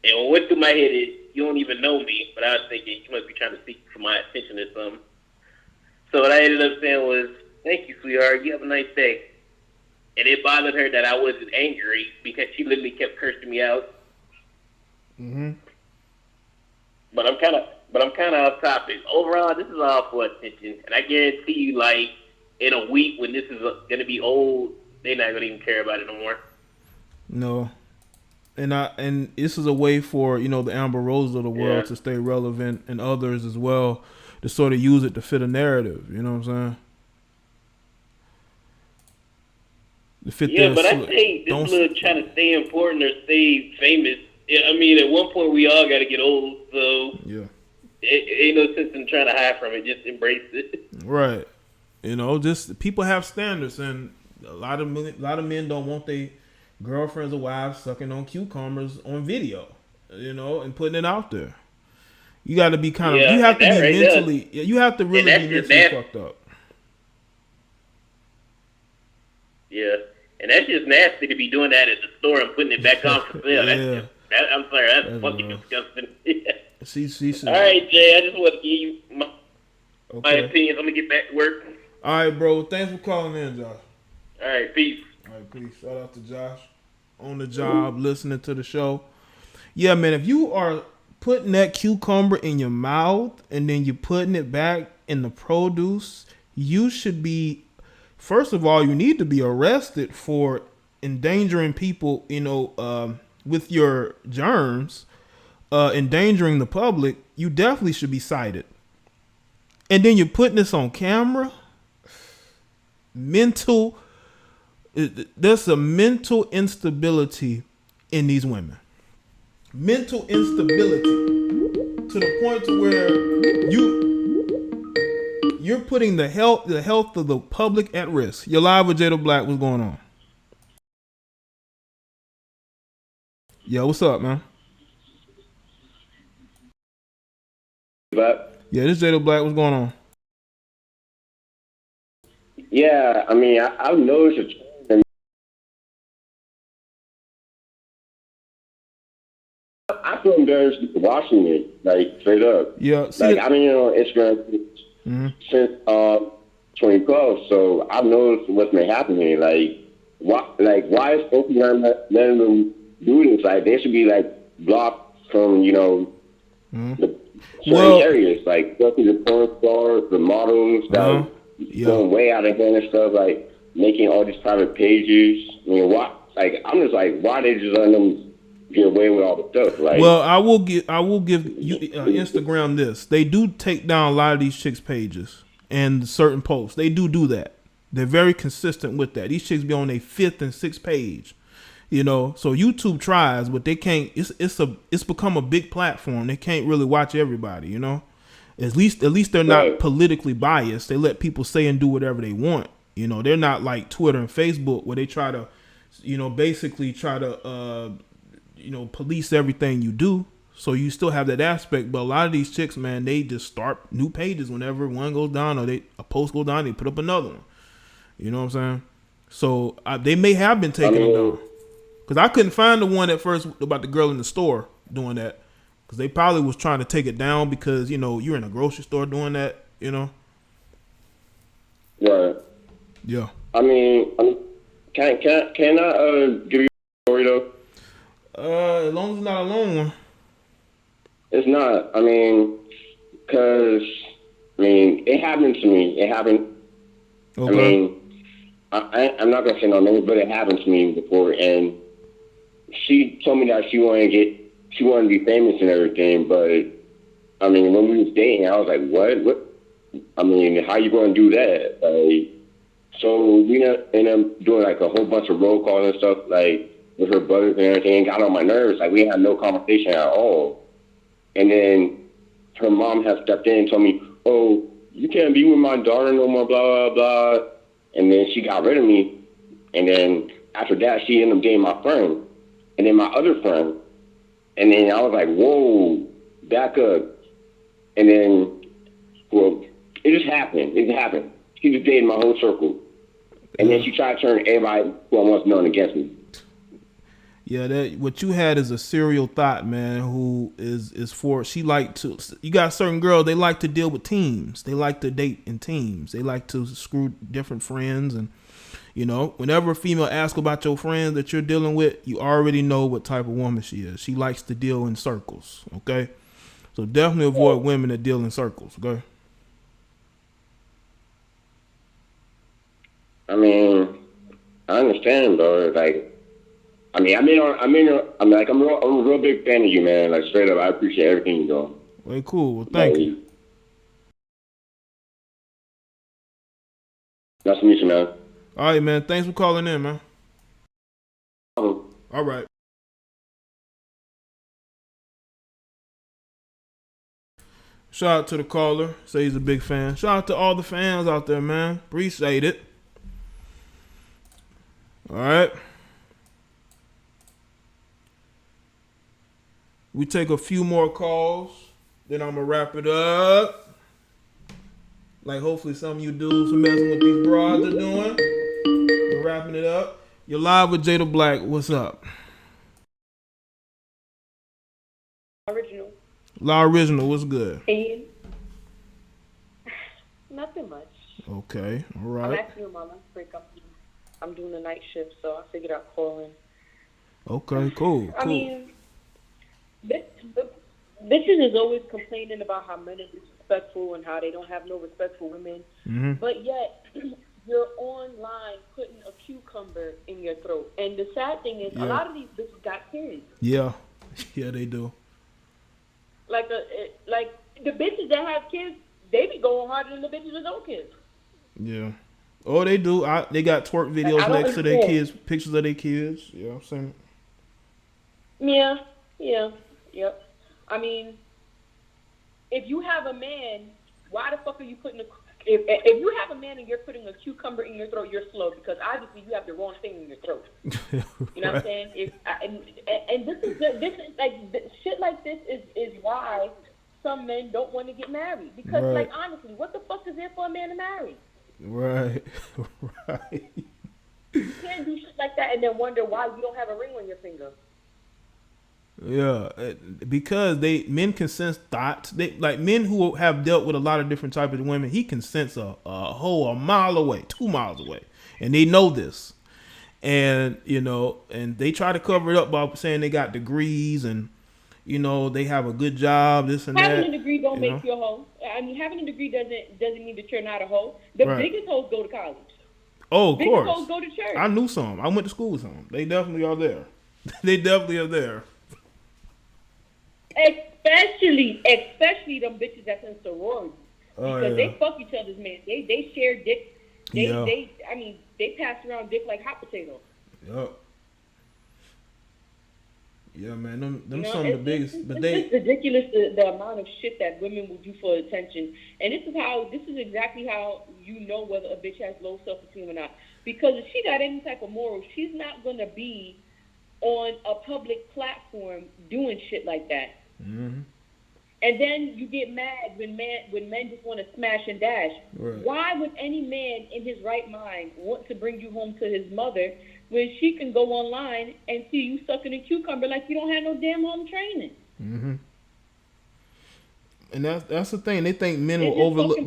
And what went through my head is, you don't even know me, but I was thinking, you must be trying to seek for my attention or something. So what I ended up saying was, thank you, sweetheart, you have a nice day. And it bothered her that I wasn't angry because she literally kept cursing me out. Mm-hmm. But I'm kind of off topic. Overall, this is all for attention, and I guarantee you, like in a week when this is gonna be old, they're not gonna even care about it no more. No, and this is a way for the Amber Rose of the world to stay relevant, and others as well to sort of use it to fit a narrative. You know what I'm saying? To fit but I think this little trying to stay important or stay famous. I mean, at one point we all got to get old, so it ain't no sense in trying to hide from it. Just embrace it. Right. Just people have standards, and a lot of men don't want their girlfriends or wives sucking on cucumbers on video, and putting it out there. You got to be kind of. You have to be mentally. You have to really be mentally fucked up. Yeah, and that's just nasty to be doing that at the store and putting it back on for sale. I'm sorry, that's fucking disgusting. See. All right, Jay, I just want to give you my opinions. I'm going to get back to work. All right, bro. Thanks for calling in, Josh. All right, peace. All right, peace. Shout out to Josh on the job, listening to the show. Yeah, man, if you are putting that cucumber in your mouth and then you're putting it back in the produce, you should be, first of all, you need to be arrested for endangering people, with your germs, endangering the public. You definitely should be cited. And then you're putting this on camera. There's a mental instability in these women. Mental instability to the point to where you're putting the health of the public at risk. You're live with Jada Black. What's going on? Yo, what's up, man? Yeah, this is Jada Black. What's going on? Yeah, I mean, I've noticed a trend. I feel embarrassed watching it, like, straight up. Yeah, like, I've been on Instagram since 2012, so I've noticed what's been happening. Like, why is Instagram letting them do this? Like, they should be, like, blocked from, the certain areas, like, especially the porn stars, the models, going way out of hand and stuff, like making all these private pages. I mean, why? Like, I'm just like, why they just letting them get away with all the stuff? Like, well, I will give you Instagram this. They do take down a lot of these chicks' pages and certain posts. They do that. They're very consistent with that. These chicks be on their 5th and 6th page. So YouTube tries, but they can't. It's become a big platform. They can't really watch everybody. At least they're not politically biased. They let people say and do whatever they want. They're not like Twitter and Facebook where they try to, basically try to, police everything you do. So you still have that aspect. But a lot of these chicks, man, they just start new pages whenever one goes down or a post goes down, they put up another one. You know what I'm saying? So they may have been taking them down. Because I couldn't find the one at first about the girl in the store doing that. Because they probably was trying to take it down because, you're in a grocery store doing that, Right. Yeah. I mean, can I give you a story though? As long as it's not a long one. It's not. I mean, cause it happened to me. It happened. Okay. I mean, I'm not gonna say no names, but it happened to me before, and she told me that she wanted to be famous and everything. But I mean, when we was dating, I was like, what? I mean, how you gonna do that? Like, so we ended up doing like a whole bunch of roll calls and stuff, like with her brothers and everything. Got on my nerves. Like we had no conversation at all. And then her mom had stepped in and told me, "Oh, you can't be with my daughter no more." Blah blah blah. And then she got rid of me. And then after that, she ended up dating my friend, and then my other friend. And then I was like, "Whoa, back up." And then, well, it just happened. It happened. She just dated my whole circle. And then she tried to turn everybody who I once known against me. Yeah, that what you had is a serial thought, man, who is for, she like to, you got certain girls, they like to deal with teams. They like to date in teams. They like to screw different friends. And, you know, whenever a female asks about your friends that you're dealing with, you already know what type of woman she is. She likes to deal in circles, okay? So definitely avoid women that deal in circles, okay? I mean, I understand, bro. Like, I'm a real big fan of you, man. Like, straight up, I appreciate everything you're doing. Way cool. Well, thank you. Nice to meet you, man. All right, man. Thanks for calling in, man. All right. Shout out to the caller. Say he's a big fan. Shout out to all the fans out there, man. Appreciate it. All right. We take a few more calls, then I'm going to wrap it up. Like hopefully some of you dudes who messing with these broads are doing. We're wrapping it up. You're live with Jada Black. What's up? Original. La Original, what's good? And nothing much. Okay, all right. I'm actually on my lunch break. I'm doing the night shift, so I figured I'd call in. Okay, cool. I mean, bitches is always complaining about how men are disrespectful and how they don't have no respect for women. Mm-hmm. But yet, you're online putting a cucumber in your throat. And the sad thing is, a lot of these bitches got kids. Yeah, yeah, they do. Like the bitches that have kids, they be going harder than the bitches with no kids. Yeah. Oh, they do. They got twerk videos next to their kids, pictures of their kids. Yeah, I'm saying. Yep. I mean, if you have a man, why the fuck are you putting if you have a man and you're putting a cucumber in your throat, you're slow because obviously you have the wrong thing in your throat. You know what I'm saying? And this is like shit like this is why some men don't want to get married because like honestly, what the fuck is there for a man to marry? Right. You can't do shit like that and then wonder why you don't have a ring on your finger. Yeah, because men can sense thoughts. They like men who have dealt with a lot of different types of women. He can sense a mile away, 2 miles away, and they know this. And and they try to cover it up by saying they got degrees and they have a good job. This and having that. Having a degree don't make you a hoe. I mean, having a degree doesn't mean that you're not a hoe. The biggest hoes go to college. Oh, of course. Biggest hoes go to church. I knew some. I went to school with some. They definitely are there. They definitely are there. Especially them bitches that's in sororities. Because they fuck each other's man. They share dick. They pass around dick like hot potato. Yup. Yeah, man. Them some of the biggest. But it's ridiculous the amount of shit that women will do for attention. And this is exactly how you know whether a bitch has low self-esteem or not. Because if she got any type of morals, she's not gonna be on a public platform doing shit like that. Mm-hmm. And then you get mad when men just want to smash and dash. Right. Why would any man in his right mind want to bring you home to his mother when she can go online and see you sucking a cucumber like you don't have no damn home training? Mm-hmm. And that's the thing. They think men It's will just overlook. fucking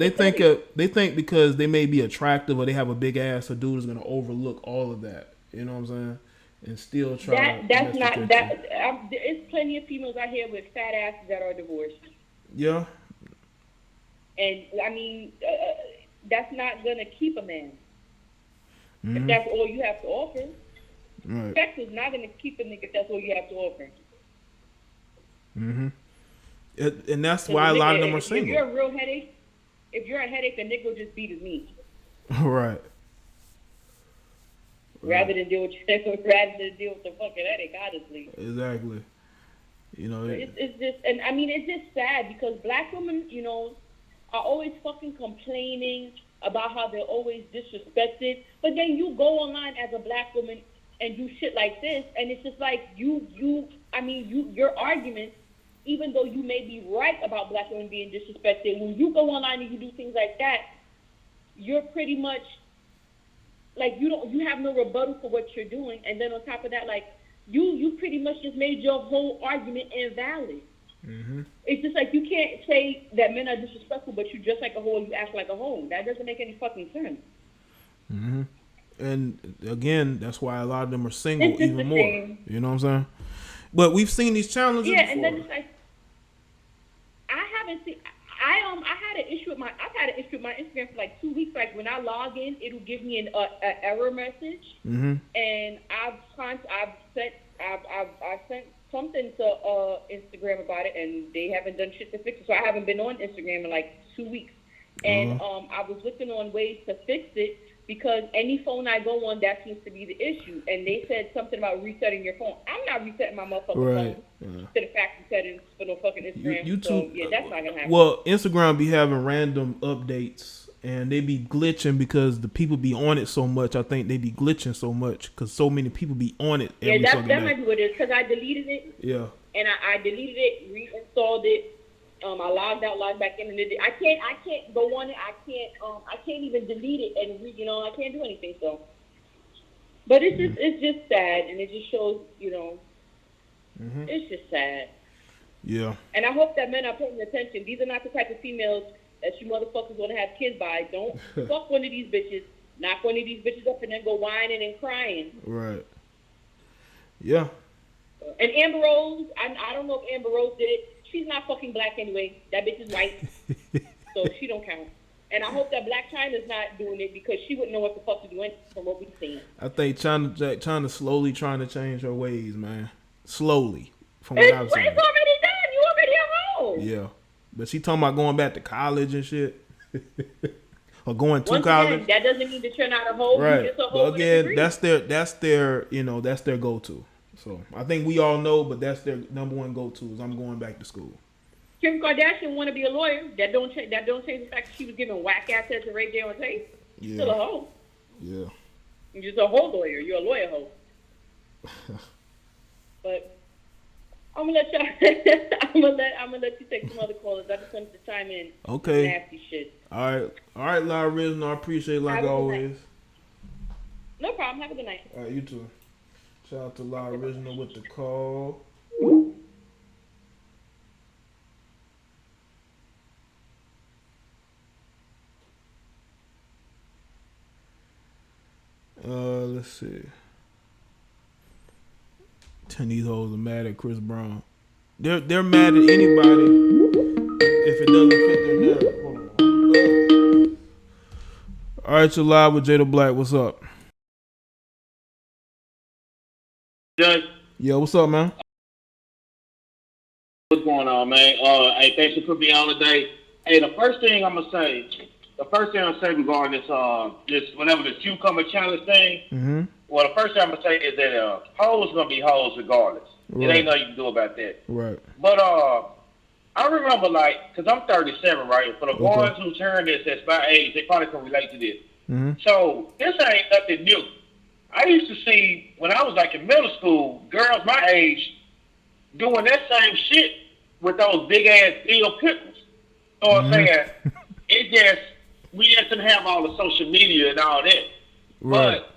They think because they may be attractive or they have a big ass, a dude is gonna overlook all of that. You know what I'm saying? And still try to. That's not that. There's plenty of females out here with fat asses that are divorced. Yeah. And I mean, that's not gonna keep a man. Mm-hmm. If that's all you have to offer. Right. Sex is not gonna keep a nigga if that's all you have to offer. Mm-hmm. And that's why a lot of them are single. If you're a real headache, if you're a headache, the nigga will just beat his meat. Right. Rather than deal with the fucking headache, honestly. Exactly. You know, it's just, and I mean, it's just sad because black women, you know, are always fucking complaining about how they're always disrespected. But then you go online as a black woman and do shit like this, and it's just like your arguments, even though you may be right about black women being disrespected, when you go online and you do things like that, you're pretty much like you have no rebuttal for what you're doing, and then on top of that, like you pretty much just made your whole argument invalid. Mm-hmm. It's just like you can't say that men are disrespectful, but you dress like a hoe, you act like a hoe. That doesn't make any fucking sense. Mm-hmm. And again, that's why a lot of them are single even more. Same. You know what I'm saying? But we've seen these challenges before. And then it's like I haven't seen. I've had an issue with my Instagram for like 2 weeks. Like when I log in, it'll give me an error message, mm-hmm. and I've sent something to Instagram about it, and they haven't done shit to fix it. So I haven't been on Instagram in like 2 weeks, and I was looking on ways to fix it because any phone I go on, that seems to be the issue. And they said something about resetting your phone. I'm not resetting my motherfucking phone to the factory settings for no fucking Instagram. YouTube, so yeah, that's not gonna happen. Well, Instagram be having random updates, and they be glitching because the people be on it so much. I think they be glitching so much because so many people be on it. Every that might be what it is. Because I deleted it. Yeah. And I deleted it, reinstalled it. I logged out, logged back in, and I can't go on it. I can't even delete it, and I can't do anything. So, but it's just sad, and it just shows, it's just sad. Yeah. And I hope that men are paying attention. These are not the type of females that you motherfuckers want to have kids by. Don't fuck one of these bitches, knock one of these bitches up, and then go whining and crying. Right. Yeah. And Amber Rose, I don't know if Amber Rose did it. She's not fucking black anyway. That bitch is white, so she don't count. And I hope that Black China's not doing it because she wouldn't know what the fuck to do from what we've seen. I think China slowly trying to change her ways, man. Slowly, from what I've seen. It's already done. You already a hoe. Yeah, but she talking about going back to college and shit, or going to college. Again, that doesn't mean that you're not a hoe. Right. You're just a hoe. But again, that's their go-to. So I think we all know, but that's their number one go-to is I'm going back to school. Kim Kardashian want to be a lawyer. That don't change the fact that she was giving whack assets to Ray J on tape. Yeah. Still a hoe. Yeah. You're just a hoe lawyer. You're a lawyer hoe. But I'm gonna let y'all. I'm gonna let you take some other callers. I just wanted to chime in. Okay. Nasty shit. All right, Lara Rizno, I appreciate it like always. No problem. Have a good night. All right, you too. Shout out to Lara Rizno with the call. Let's see. 10 these hoes are mad at Chris Brown. They're mad at anybody if it doesn't fit their narrative. Hold on. All right, you're live with Jada Black. What's up? Judge. Yo, what's up, man? What's going on, man? Hey, thanks for putting me on today. Hey, the first thing I'm gonna say regarding this whatever the cucumber challenge thing. Mm-hmm. Well, the first thing I'm gonna say is that hoes gonna be hoes regardless. Right. It ain't nothing you can do about that. Right. But I remember cause I'm 37, right? For the boys who turn this that's my age, they probably can relate to this. Mm-hmm. So this ain't nothing new. I used to see when I was in middle school, girls my age doing that same shit with those big ass dill pickles. So I'm saying we just didn't have all the social media and all that. Right. But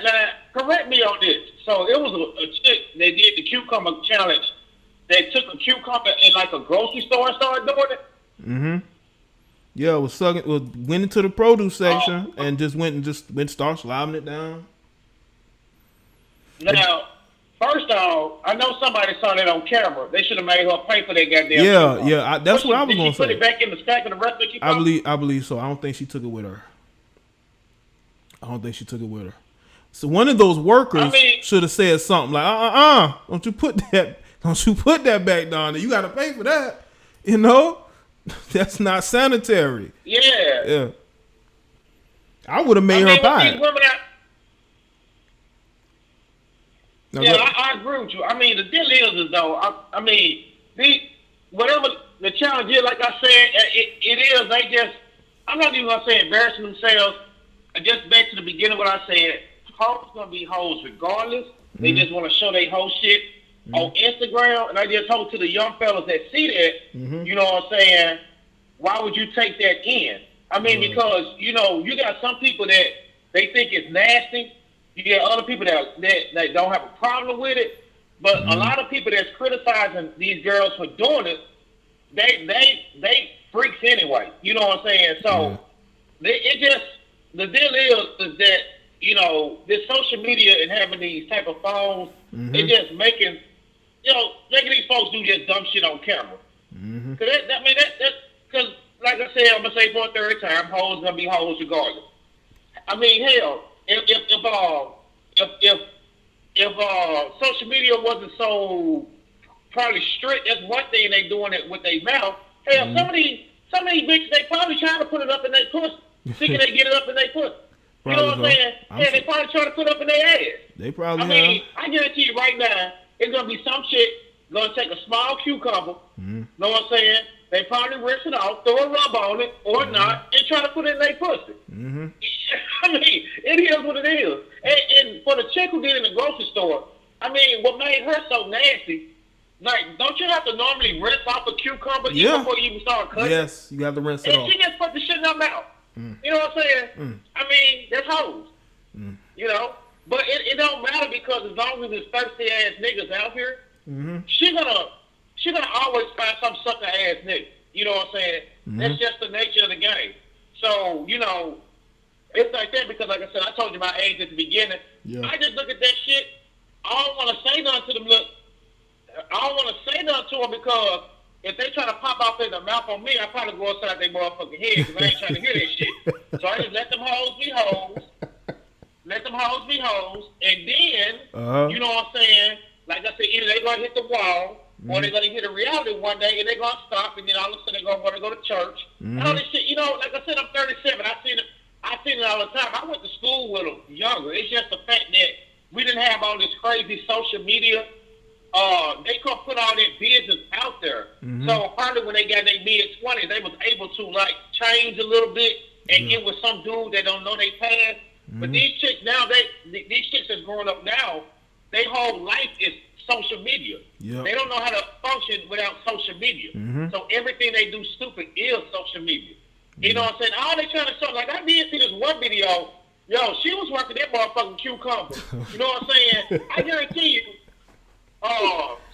now, correct me on this. So it was a chick that did the cucumber challenge that took a cucumber in like a grocery store and started doing it? Mm-hmm. Yeah, went into the produce section and just start slobbing it down. Now, first off, I know somebody saw that on camera. They should have made her pay for that goddamn. Yeah. That's what I was gonna say. Did she put it back in the stack of the rest of the cucumber? I believe so. I don't think she took it with her. So one of those workers should have said something like, don't you put that back down there. You got to pay for that. You know, that's not sanitary. Yeah. I would have made her buy it. I agree with you. I mean, the deal is though. I mean, whatever the challenge is, like I said, it is. They just. I'm not even gonna say embarrassing themselves. Just back to the beginning of what I said. Hoes gonna be hoes regardless. Mm-hmm. They just want to show they hoe shit on Instagram, and I just hope to the young fellas that see that. Mm-hmm. You know what I'm saying? Why would you take that in? I mean, because you got some people that they think it's nasty. You get other people that don't have a problem with it, but a lot of people that's criticizing these girls for doing it, they freaks anyway. You know what I'm saying? So the deal is that this social media and having these type of phones, it just making these folks do just dumb shit on camera. Cause because like I said, I'm gonna say for a third time, hoes gonna be hoes regardless. I mean, hell. If social media wasn't so probably strict, that's one thing they doing it with their mouth. Hell, some of these bitches, they probably trying to put it up in their pussy, thinking they get it up in their pussy. You know what I'm saying? Yeah, they probably trying to put it up in their ass. They probably. I mean, I guarantee you right now, it's gonna be some chick gonna take a small cucumber. Know what I'm saying? They probably rinse it off, throw a rub on it or not, and try to put it in their pussy. I mean, it is what it is. And for the chick who did it in the grocery store, I mean, what made her so nasty, like, don't you have to normally rinse off a cucumber even before you even start cutting? Yes, you have to rinse it off. And she just put the shit in her mouth. You know what I'm saying? I mean, that's hoes. You know? But it don't matter because as long as there's thirsty ass niggas out here, she gonna always find some sucker ass nigga. You know what I'm saying? That's just the nature of the game. So, it's like that because, like I said, I told you my age at the beginning. I just look at that shit. I don't want to say nothing to them. I don't want to say nothing to them because if they try to pop off in the mouth on me, I probably go inside their motherfucking head because I ain't trying to hear that shit. So I just let them hoes be hoes. And then, you know what I'm saying? Like I said, either they going to hit the wall or they're going to hit a reality one day and they're going to stop and then all of a sudden they're going to want to go to church. And all this shit, like I said, I'm 37. I seen it all the time. I went to school with them younger. It's just the fact that we didn't have all this crazy social media. They could put all their business out there. So probably when they got their mid-20s, they was able to like change a little bit and get with some dude that don't know they past. But these chicks now, these chicks that's growing up now, their whole life is social media. They don't know how to function without social media. So everything they do stupid is social media. You know what I'm saying? All they trying to show, like I did see this one video, she was working that motherfucking cucumber. You know what I'm saying? I guarantee you,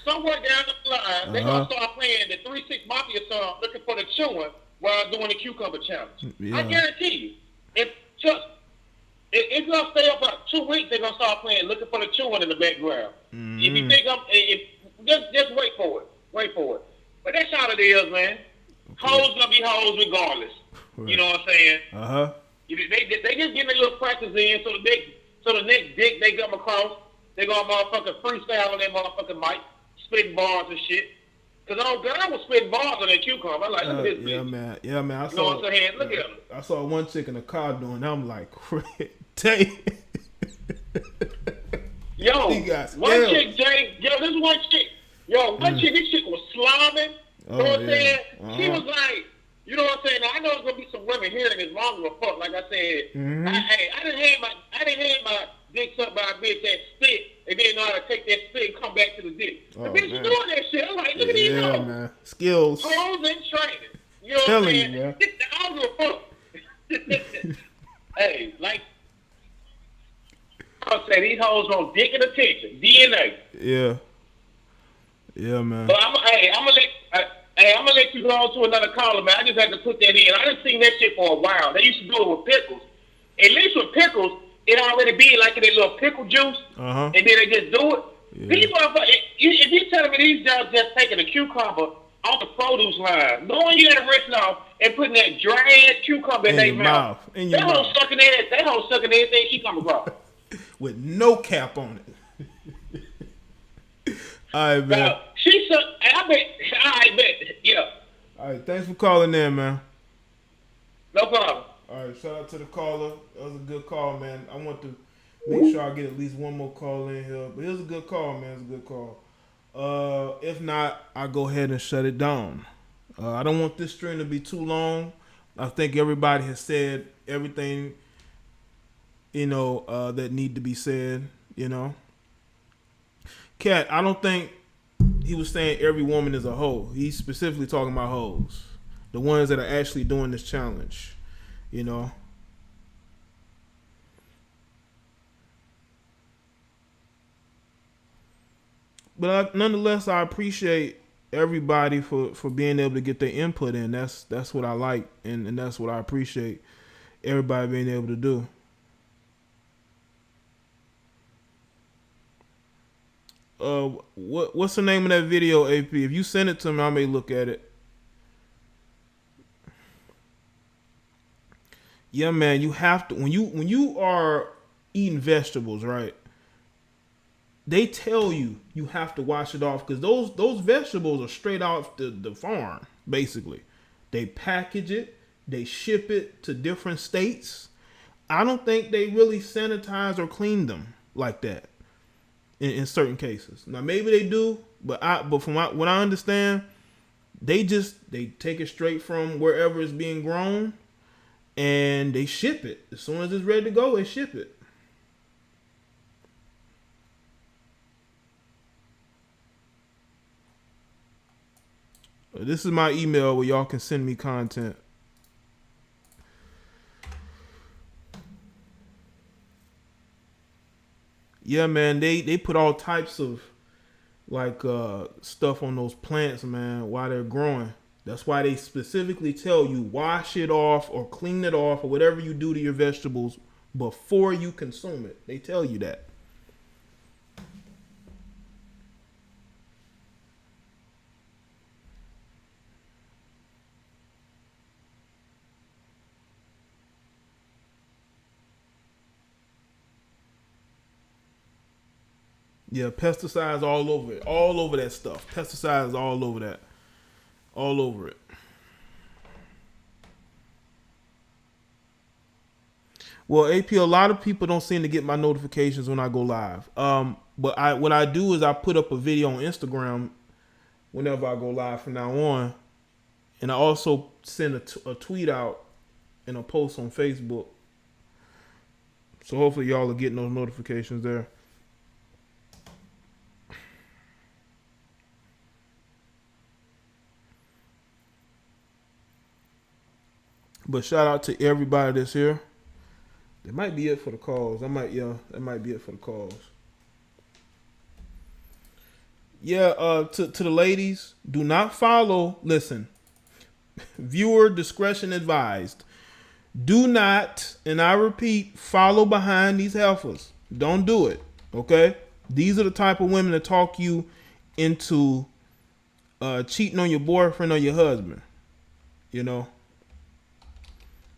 somewhere down the line, they're going to start playing the 3-6 Mafia song, Looking for the Chewing, while doing the cucumber challenge. I guarantee you. It's going to stay up about 2 weeks, they're going to start playing Looking for the Chewing in the background. If you think just wait for it. But that's how it is, man. Hoes going to be hoes regardless. You know what I'm saying? They just get their little practice in so the next dick they come across, they gonna motherfucking freestyle on that motherfucking mic, spitting bars and shit. Cause the old girl was spitting bars on that cucumber. I'm like, look at this bitch. Yeah, man. You know what I'm saying? Look at her. I saw one chick in the car doing that. I'm like, dang. One chick, Jaye. This is one chick. One chick, this chick was slobbing. You know what I'm saying? She was like, you know what I'm saying? Now, I know there's gonna be some women hearing this longer of fuck. Like I said, I didn't have my dick sucked by a bitch that spit and didn't know how to take that spit and come back to the dick. The bitch is doing that shit. I'm like, look at these hoes. Man. Skills. Hoes and training. You know what I'm saying? Man. I don't give a fuck. Hey, like I say, these hoes want dick and attention. DNA. Yeah. Yeah, man. But I'm gonna let you go on to another caller, man. I just had to put that in. I done seen that shit for a while. They used to do it with pickles. At least with pickles, it already be like in a little pickle juice, and then they just do it. Yeah. These motherfuckers, if you telling me these guys just taking a cucumber off the produce line, knowing you got to rinse it off and putting that dried cucumber in their mouth. In your That mouth. whole sucking everything she come across. With no cap on it. All right, man. She suck. I bet. Yeah. All right, thanks for calling in, man. No problem. All right, shout out to the caller. That was a good call, man. I want to make sure I get at least one more call in here. But it was a good call, man. It was a good call. If not, I'll go ahead and shut it down. I don't want this stream to be too long. I think everybody has said everything, that need to be said, Cat, I don't think he was saying every woman is a hoe. He's specifically talking about hoes. The ones that are actually doing this challenge, But nonetheless, I appreciate everybody for being able to get their input in. That's what I like, and that's what I appreciate everybody being able to do. What's the name of that video, AP? If you send it to me, I may look at it. Yeah, man, you have to when you are eating vegetables, right? They tell you have to wash it off because those vegetables are straight off the farm, basically. They package it, they ship it to different states. I don't think they really sanitize or clean them like that in certain cases. Now maybe they do, but from what I understand, they take it straight from wherever it's being grown and they ship it. As soon as it's ready to go, they ship it. This is my email where y'all can send me content. Yeah, man, they put all types of stuff on those plants, man, while they're growing. That's why they specifically tell you wash it off or clean it off or whatever you do to your vegetables before you consume it. They tell you that. Yeah, pesticides all over it. All over that stuff. Pesticides all over that. All over it. Well, AP, a lot of people don't seem to get my notifications when I go live. But what I do is I put up a video on Instagram whenever I go live from now on. And I also send a tweet out and a post on Facebook. So hopefully y'all are getting those notifications there. But shout out to everybody that's here. That might be it for the calls. That might be it for the calls. Yeah, to the ladies, do not follow. Listen, viewer discretion advised. Do not, and I repeat, follow behind these heifers. Don't do it. Okay? These are the type of women that talk you into cheating on your boyfriend or your husband.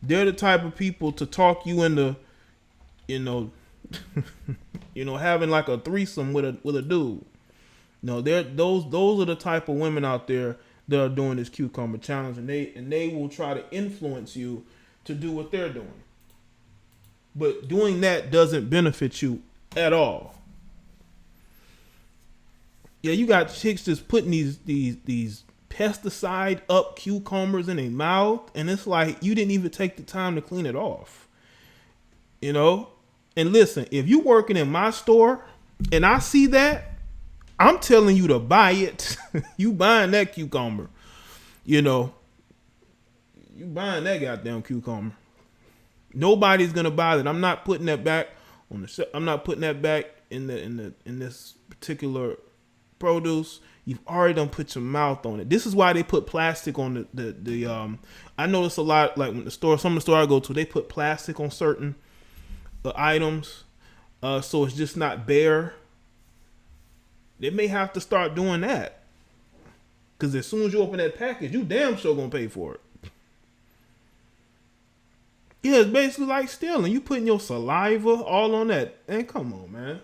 They're the type of people to talk you into, having like a threesome with a dude. Those are the type of women out there that are doing this cucumber challenge, and they will try to influence you to do what they're doing. But doing that doesn't benefit you at all. Yeah, you got chicks just putting these pesticide up cucumbers in their mouth, and it's like you didn't even take the time to clean it off. And listen, if you working in my store and I see that, I'm telling you to buy it. You buying that cucumber. You buying that goddamn cucumber. Nobody's gonna buy that. I'm not putting that back on the. I'm not putting that back in this particular produce. you've already done put your mouth on it. This is why they put plastic on the I notice a lot, like when some of the store I go to, they put plastic on certain items, so it's just not bare. They may have to start doing that, because as soon as you open that package, you damn sure gonna pay for it. Yeah, it's basically like stealing. You putting your saliva all on that. And come on, man.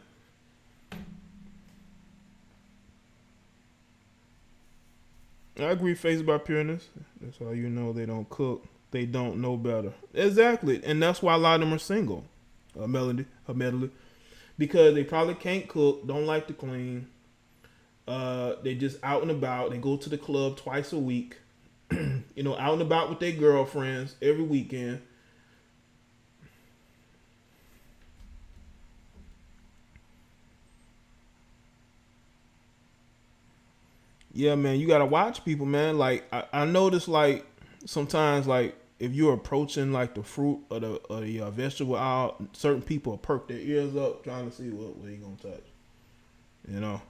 I agree, face by pureness. That's how you know they don't cook. They don't know better. Exactly. And that's why a lot of them are single. Melody. Because they probably can't cook, don't like to clean. They just out and about. They go to the club twice a week. You know, out and about with their girlfriends every weekend. Yeah, man, you gotta watch people, man. Like I notice, like sometimes, like if you're approaching like the fruit or the vegetable aisle, certain people perk their ears up trying to see what you gonna touch. You know,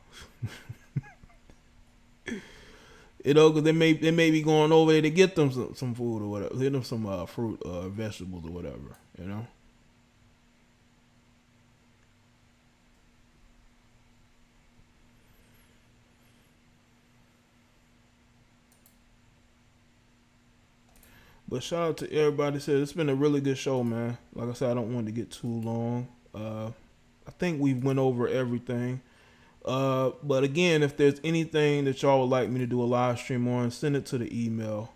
you know, because they may be going over there to get them some food or whatever, get them some fruit or vegetables or whatever. You know. But shout out to everybody. Said it's been a really good show, man. Like I said, I don't want to get too long. I think we went over everything. But again, if there's anything that y'all would like me to do a live stream on, send it to the email.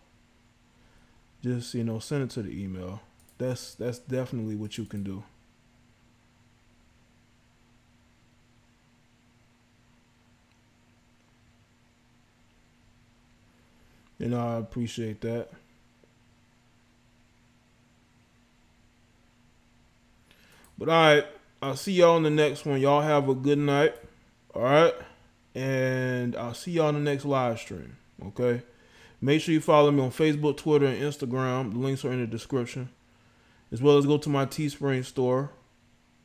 Just, send it to the email. That's definitely what you can do. I appreciate that. But all right, I'll see y'all in the next one. Y'all have a good night. All right. And I'll see y'all in the next live stream. Okay. Make sure you follow me on Facebook, Twitter, and Instagram. The links are in the description. As well as go to my Teespring store.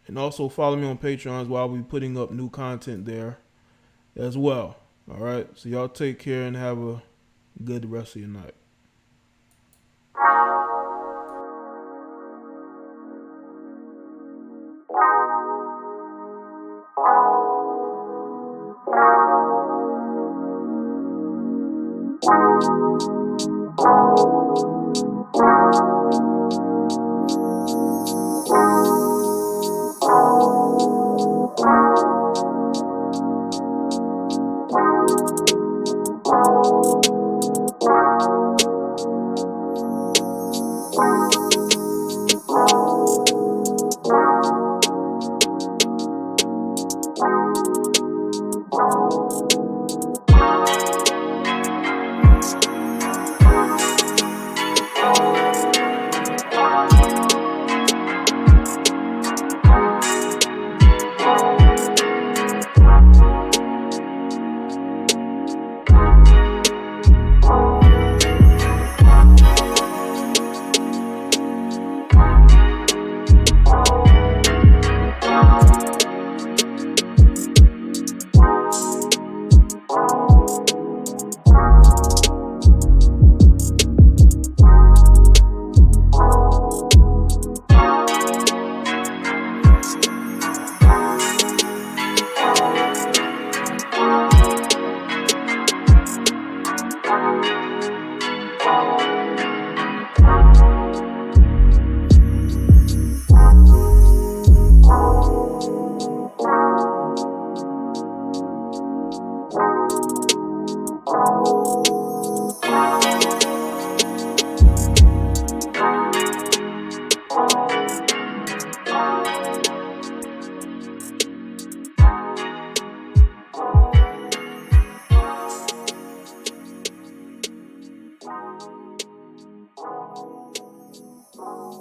And also follow me on Patreon as well. I'll be putting up new content there as well. All right. So y'all take care and have a good rest of your night.